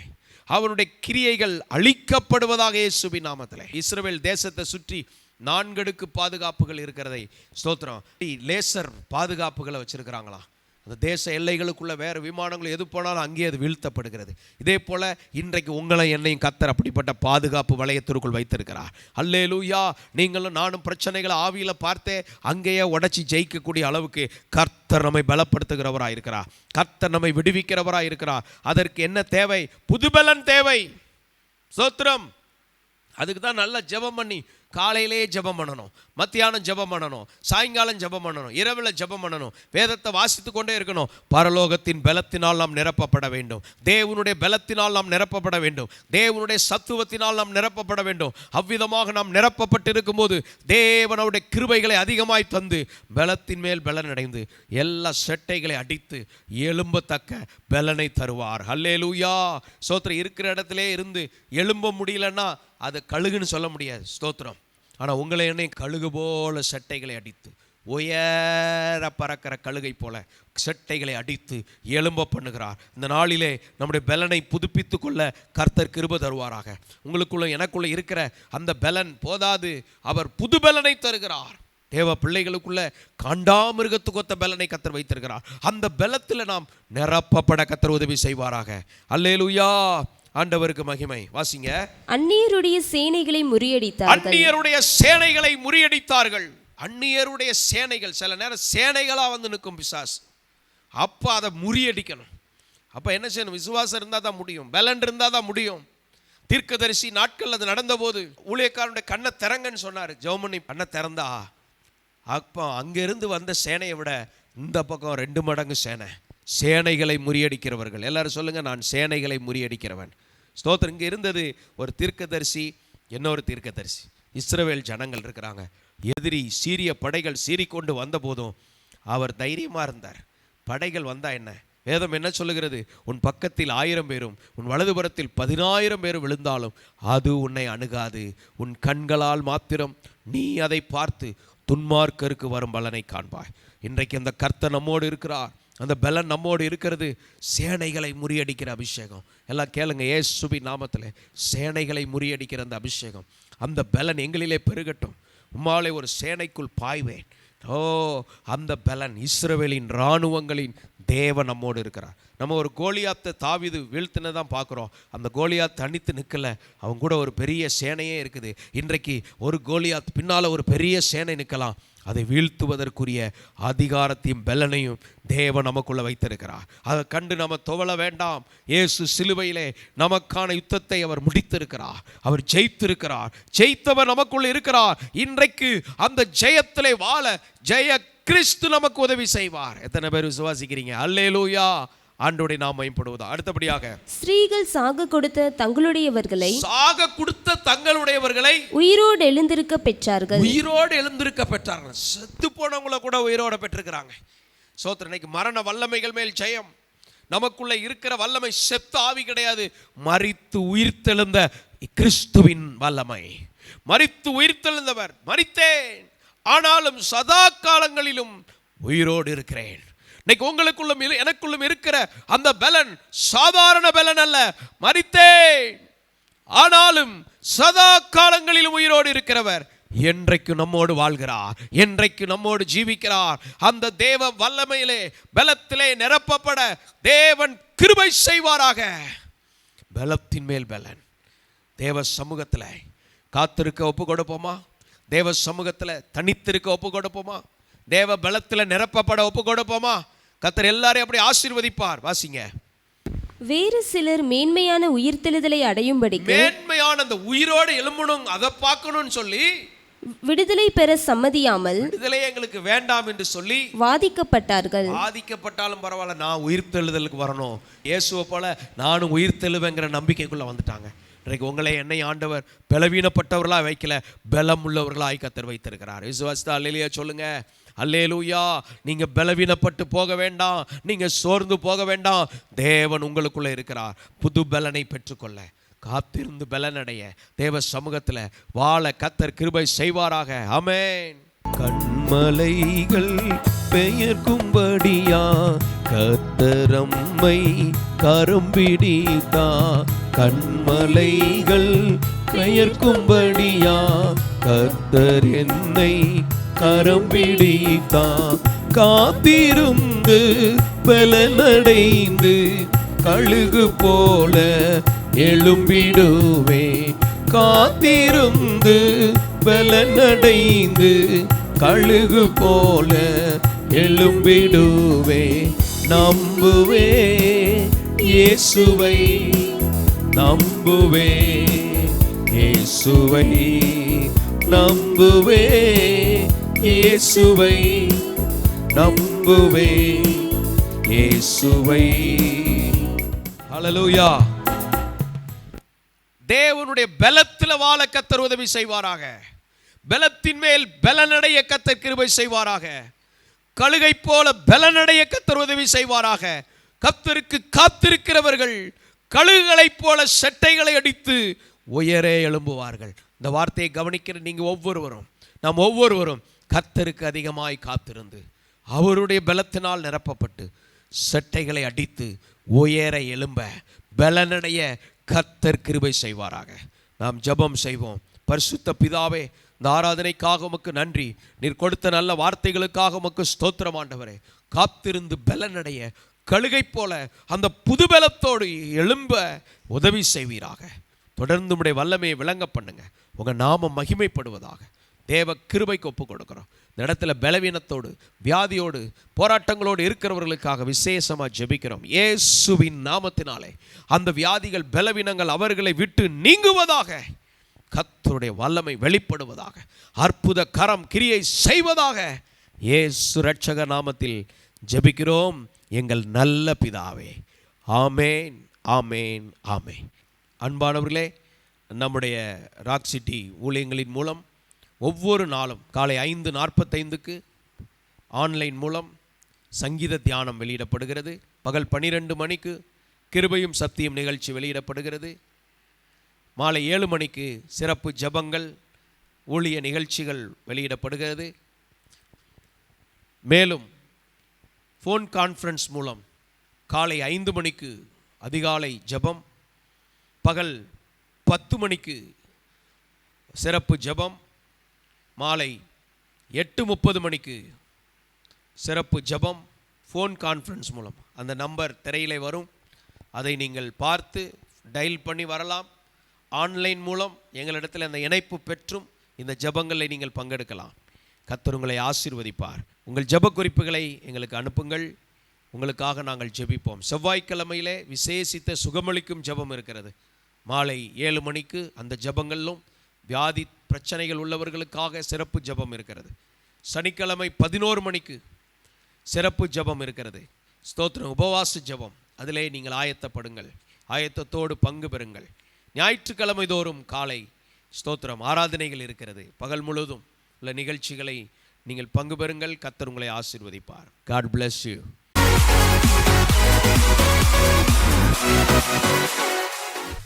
அவனுடைய கிரியைகள் அழிக்கப்படுவதாக இயேசுவின் நாமத்திலே. இஸ்ரவேல் தேசத்தை சுற்றி 4 அடுக்கு பாதுகாப்புகள் இருக்கிறதை ஸ்தோத்திரம். லேசர் பாதுகாப்புகளை வச்சிருக்கிறாங்களா? அந்த தேச எல்லைகளுக்குள்ள வேறு விமானங்கள் எது போனாலும் அங்கேயே அது வீழ்த்தப்படுகிறது. இதே போல இன்றைக்கு உங்களை என்னையும் கர்த்தர் அப்படிப்பட்ட பாதுகாப்பு வளையத்திற்குள் வைத்திருக்கிறார். அல்லேலூயா. நீங்களும் நானும் பிரச்சனைகளை ஆவியில் பார்த்தே அங்கேயே உடைச்சி ஜெயிக்கக்கூடிய அளவுக்கு கர்த்தர் நம்மை பலப்படுத்துகிறவராக இருக்கிறார். கர்த்தர் நம்மை விடுவிக்கிறவராக இருக்கிறார். அதற்கு என்ன தேவை? புதுபலன் தேவை. ஸ்தோத்திரம். அதுக்கு தான் நல்லா ஜெபம் பண்ணி, காலையிலே ஜெபம் பண்ணணும், மத்தியானம் ஜெபம் பண்ணணும், சாயங்காலம் ஜெபம் பண்ணணும், இரவில் ஜெபம் பண்ணணும், வேதத்தை வாசித்து கொண்டே இருக்கணும். பரலோகத்தின் பலத்தினால் நாம் நிரப்பப்பட வேண்டும். தேவனுடைய பலத்தினால் நாம் நிரப்பப்பட வேண்டும். தேவனுடைய சத்துவத்தினால் நாம் நிரப்பப்பட வேண்டும். அவ்விதமாக நாம் நிரப்பப்பட்டு இருக்கும்போது தேவனுடைய கிருபைகளை அதிகமாய் தந்து பலத்தின் மேல் பலன் அடைந்து எல்லா செட்டைகளை அடித்து எழும்பத்தக்க பலனை தருவார். அல்லேலூயா. ஸ்தோத்திரம். இருக்கிற இடத்திலே இருந்து எழும்ப முடியலன்னா அது கழுகுன்னு சொல்ல முடியாது. ஸ்தோத்திரம். ஆனால் உங்களை என்னை கழுகு போல செட்டைகளை அடித்து, உயர பறக்கிற கழுகை போல செட்டைகளை அடித்து எழும்ப பண்ணுகிறார். இந்த நாளிலே நம்முடைய பலனை புதுப்பித்து கொள்ள கர்த்தர் கிருபை தருவாராக. உங்களுக்குள்ள எனக்குள்ள இருக்கிற அந்த பலன் போதாது, அவர் புது பலனை தருகிறார். தேவ பிள்ளைகளுக்குள்ள காண்டாமிருகத்துக்கு ஒத்த பலனை கர்த்தர் வைத்திருக்கிறார். அந்த பலத்தில் நாம் நிரப்பப்பட கர்த்தர் உதவி செய்வாராக. அல்லேலூயா. ஆண்டவருக்கு மகிமை. வாசிங்க. அந்நியருடைய சேனைகளை முறியடித்தார்கள். அந்நியருடைய சேனைகளை முறியடித்தார்கள். அந்நியருடைய சேனைகள், சில நேரம் சேனைகளா வந்து நிற்கும் பிசாசு. அப்ப அதை முறியடிக்கணும். அப்ப என்ன செய்யணும்? விசுவாசம் இருந்தா தான் முடியும், பலன் இருந்தா தான் முடியும். தீர்க்கதரிசி நாட்கள் அது நடந்த போது ஊழியக்காரனுடைய கண்ணை திறங்கன்னு சொன்னாரு. ஜெபமணி கண்ணை திறந்தா அப்போ அங்கிருந்து வந்த சேனையை விட இந்த பக்கம் 2 மடங்கு சேனைகளை முறியடிக்கிறவர்கள். எல்லாரும் சொல்லுங்க, நான் சேனைகளை முறியடிக்கிறவன். ஸ்தோத்திரம். இங்கே இருந்தது ஒரு தீர்க்கதரிசி, இன்னொரு தீர்க்கதரிசி. இஸ்ரவேல் ஜனங்கள் இருக்கிறாங்க. எதிரி சீரிய படைகள் சீறிக்கொண்டு வந்த போதும் அவர் தைரியமா இருந்தார். படைகள் வந்தா என்ன? வேதம் என்ன சொல்லுகிறது? உன் பக்கத்தில் 1000 பேரும் உன் வலதுபுறத்தில் 10,000 பேரும் விழுந்தாலும் அது உன்னை அணுகாது. உன் கண்களால் மாத்திரம் நீ அதை பார்த்து துன்மார்க்கருக்கு வரும் பலனை காண்பாய். இன்றைக்கு அந்த கர்த்தர் நம்மோடு இருக்கிறார். அந்த பலன் நம்மோடு இருக்கிறது. சேனைகளை முறியடிக்கிற அபிஷேகம். எல்லாம் கேளுங்க, இயேசுவின் நாமத்தில் சேனைகளை முறியடிக்கிற அந்த அபிஷேகம், அந்த பலன் எங்களிலே பெருகட்டும். உம்மாலே ஒரு சேனைக்குள் பாய்வேன். ஓ, அந்த பலன் இஸ்ரவேலின் இராணுவங்களின் தேவன் நம்மோடு இருக்கிறார். நம்ம ஒரு கோலியாத்தை தாவீது வீழ்த்தினதான் பார்க்குறோம். அந்த கோலியாத் தனித்து நிற்கலை, அவங்க கூட ஒரு பெரிய சேனையே இருக்குது. இன்றைக்கு ஒரு கோலியாத் பின்னால் ஒரு பெரிய சேனை நிற்கலாம். அதை வீழ்த்துவதற்குரிய அதிகாரத்தையும் பலனையும் தேவன் நமக்குள்ள வைத்திருக்கிறார். அதை கண்டு நம்ம துவள வேண்டாம். இயேசு சிலுவையிலே நமக்கான யுத்தத்தை அவர் முடித்திருக்கிறார். அவர் ஜெயித்திருக்கிறார். ஜெயித்தவர் நமக்குள்ள இருக்கிறார். இன்றைக்கு அந்த ஜெயத்திலே வாழ ஜெய கிறிஸ்து நமக்கு உதவி செய்வார். எத்தனை பேர் விசுவாசிக்கிறீங்க? அல்லேலூயா. ஆண்டவருடைய நாமம் மகிமைப்படுவதா. அடுத்தபடியாக, ஸ்திரீகள் சாக கொடுத்த தங்களுடையவர்களை உயிரோடு எழுந்திருக்க பெற்றார்கள். உயிரோடு எழுந்திருக்க பெற்றார்கள். செத்து போனவங்களை கூட உயிரோடு பெற்றிருக்கிறாங்க. சோத்திரம். இன்னைக்கு மரண வல்லமைகள் மேல் ஜெயம். நமக்குள்ள இருக்கிற வல்லமை செத்த ஆவி கிடையாது, மரித்து உயிர்த்தெழுந்த கிறிஸ்துவின் வல்லமை. மரித்து உயிர்த்தெழுந்தவர், மரித்தேன் ஆனாலும் சதா காலங்களிலும் உயிரோடு இருக்கிறேன். இன்னைக்கு உங்களுக்குள்ளும் எனக்குள்ளும் இருக்கிற அந்த பலன் சாதாரண பலன் அல்ல. மரித்தேன் ஆனாலும் சதா காலங்களிலும் உயிரோடு இருக்கிறவர் என்றைக்கு நம்மோடு வாழ்கிறார், என்றைக்கு நம்மோடு ஜீவிக்கிறார். அந்த தேவ வல்லமையிலே பலத்திலே நிரப்பப்பட தேவன் கிருபை செய்வாராக. பலத்தின் மேல் பலன். தேவ சமூகத்தில் காத்திருக்க ஒப்பு கொடுப்போமா? தேவ சமூகத்தில் தனித்திருக்க ஒப்பு கொடுப்போமா? தேவ பலத்தில் நிரப்பப்பட ஒப்பு கொடுப்போமா? கர்த்தர் எல்லாரையும் அப்படி ஆசீர்வதிப்பார். வாசிங்க. வேறு சிலர் மேன்மையான உயிர்த்தெழுதலை அடையும்படி, மேன்மையான அந்த உயிரோடு எழும்பணும், அதை பார்க்கணும்னு சொல்லி விடுதலை பெற சம்மதியாமல், விடுதலை எங்களுக்கு வேண்டாம் என்று சொல்லி வாதிக்கப்பட்டார்கள். வாதிக்கப்பட்டாலும் பரவாயில்ல, நான் உயிர்த்தெழுதலுக்கு வரணும், இயேசுவை போல நானும் உயிர்த்தெழுவேங்கிற நம்பிக்கைக்குள்ள வந்துட்டாங்க. இன்றைக்கு உங்களை என்னை ஆண்டவர் பலவீனப்பட்டவர்களாக வைக்கல, பலம் உள்ளவர்களாய் கர்த்தர் வைத்திருக்கிறார். விசுவாசித்தா அல்லேலூயா சொல்லுங்க. அல்லேலூயா. நீங்க பலவீனப்பட்டு போக வேண்டாம், நீங்க சோர்ந்து போக வேண்டாம். தேவன் உங்களுக்குள்ள இருக்கிறார். புது பலனை பெற்றுக்கொள்ள காத்திருந்து பலனடைய தேவ சமூகத்தில் வாழ கர்த்தர் கிருபை செய்வாராக. ஆமென். கண்மலைகள் பெயர்க்கும்படியா கர்த்தரம்மை கரம் பிடித்தா. கண்மலைகள் பெயர்க்கும்படியா கர்த்தர் என்னை கரம் பிடித்தா. காத்திருந்து பலனடைந்து கழுகு போல எழும்பிடுவே. காத்திருந்து பலனடைந்து கழுகு போல எழும்பிடுவே. நம்புவே இயேசுவை, நம்புவே இயேசுவை, நம்புவே இயேசுவை, நம்புவே இயேசுவை. ஹல்லேலூயா. தேவனுடைய பலத்தில் வாழ கர்த்தர் உதவி செய்வாராக. பலத்தின் மேல் பலனடைய கர்த்தர் கிருபை செய்வாராக. கழுகை போல பலனடைய கர்த்தர் உதவி செய்வாராக. கர்த்தருக்கு காத்திருக்கிறவர்கள் கழுகுகளைப் போல செட்டைகளை அடித்து உயரே எழும்புவார்கள். இந்த வார்த்தையை கவனிக்கிற நீங்க ஒவ்வொருவரும், நாம் ஒவ்வொருவரும் கர்த்தருக்கு அதிகமாய் காத்திருந்து அவருடைய பலத்தினால் நிரப்பப்பட்டு செட்டைகளை அடித்து உயர எழும்ப பலனடைய கர்த்தர் கிருபை செய்வாராக. நாம் ஜெபம் செய்வோம். பரிசுத்த பிதாவே, இந்த ஆராதனைக்காக உமக்கு நன்றி. நீர் கொடுத்த நல்ல வார்த்தைகளுக்காக உமக்கு ஸ்தோத்திரம் ஆண்டவரே. காத்திருந்து பலனடைய கழுகை போல அந்த புதுபலத்தோடு எழும்ப உதவி செய்வீராக. தொடர்ந்து உம்முடைய வல்லமையை விளங்க பண்ணுங்க. உங்கள் நாமம் மகிமைப்படுவதாக. தேவ கிருபைக்கு ஒப்பு கொடுக்குறோம். இந்த இடத்துல பலவீனத்தோடு வியாதியோடு போராட்டங்களோடு இருக்கிறவர்களுக்காக விசேஷமாக ஜெபிக்கிறோம். இயேசுவின் நாமத்தினாலே அந்த வியாதிகள் பலவீனங்கள் அவர்களை விட்டு நீங்குவதாக. கர்த்தருடைய வல்லமை வெளிப்படுவதாக. அற்புத கரம் கிரியை செய்வதாக. இயேசு இரட்சகர் நாமத்தில் ஜெபிக்கிறோம் எங்கள் நல்ல பிதாவே. ஆமேன், ஆமேன், ஆமேன். அன்பானவர்களே, நம்முடைய ராக் சிட்டி ஊழியங்களின் மூலம் ஒவ்வொரு நாளும் காலை 5:45 ஆன்லைன் மூலம் சங்கீத தியானம் வெளியிடப்படுகிறது. பகல் 12 மணிக்கு கிருபையும் சத்தியம் நிகழ்ச்சி வெளியிடப்படுகிறது. மாலை 7 மணிக்கு சிறப்பு ஜெபங்கள் ஊழிய நிகழ்ச்சிகள் வெளியிடப்படுகிறது. மேலும் ஃபோன் கான்ஃபரன்ஸ் மூலம் காலை 5 மணிக்கு அதிகாலை ஜெபம், பகல் 10 மணிக்கு சிறப்பு ஜெபம், மாலை 8:30 மணிக்கு சிறப்பு ஜெபம் ஃபோன் கான்ஃபரன்ஸ் மூலம். அந்த நம்பர் திரையிலே வரும், அதை நீங்கள் பார்த்து டயல் பண்ணி வரலாம். ஆன்லைன் மூலம் எங்களிடத்தில் அந்த இணைப்பு பெற்றும் இந்த ஜெபங்களை நீங்கள் பங்கெடுக்கலாம். கர்த்தர் உங்களை ஆசீர்வதிப்பார். உங்கள் ஜெப குறிப்புகளை எங்களுக்கு அனுப்புங்கள். உங்களுக்காக நாங்கள் ஜெபிப்போம். செவ்வாய்க்கிழமையிலே விசேஷித்த சுகமளிக்கும் ஜெபம் இருக்கிறது. மாலை 7 மணிக்கு அந்த ஜெபங்களிலும் வியாதி பிரச்சனைகள் உள்ளவர்களுக்காக சிறப்பு ஜெபம் இருக்கிறது. சனிக்கிழமை 11 மணிக்கு சிறப்பு ஜெபம் இருக்கிறது. ஸ்தோத்திரம், உபவாச ஜெபம். அதிலே நீங்கள் ஆயத்தப்படுங்கள், ஆயத்தத்தோடு பங்கு பெறுங்கள். ஞாயிற்றுக்கிழமை தோறும் காலை ஸ்தோத்திரம் ஆராதனைகள் இருக்கிறது. பகல் முழுவதும் உள்ள நிகழ்ச்சிகளை நீங்கள் பங்கு பெறுங்கள். கர்த்தர் உங்களை ஆசீர்வதிப்பார். God bless you.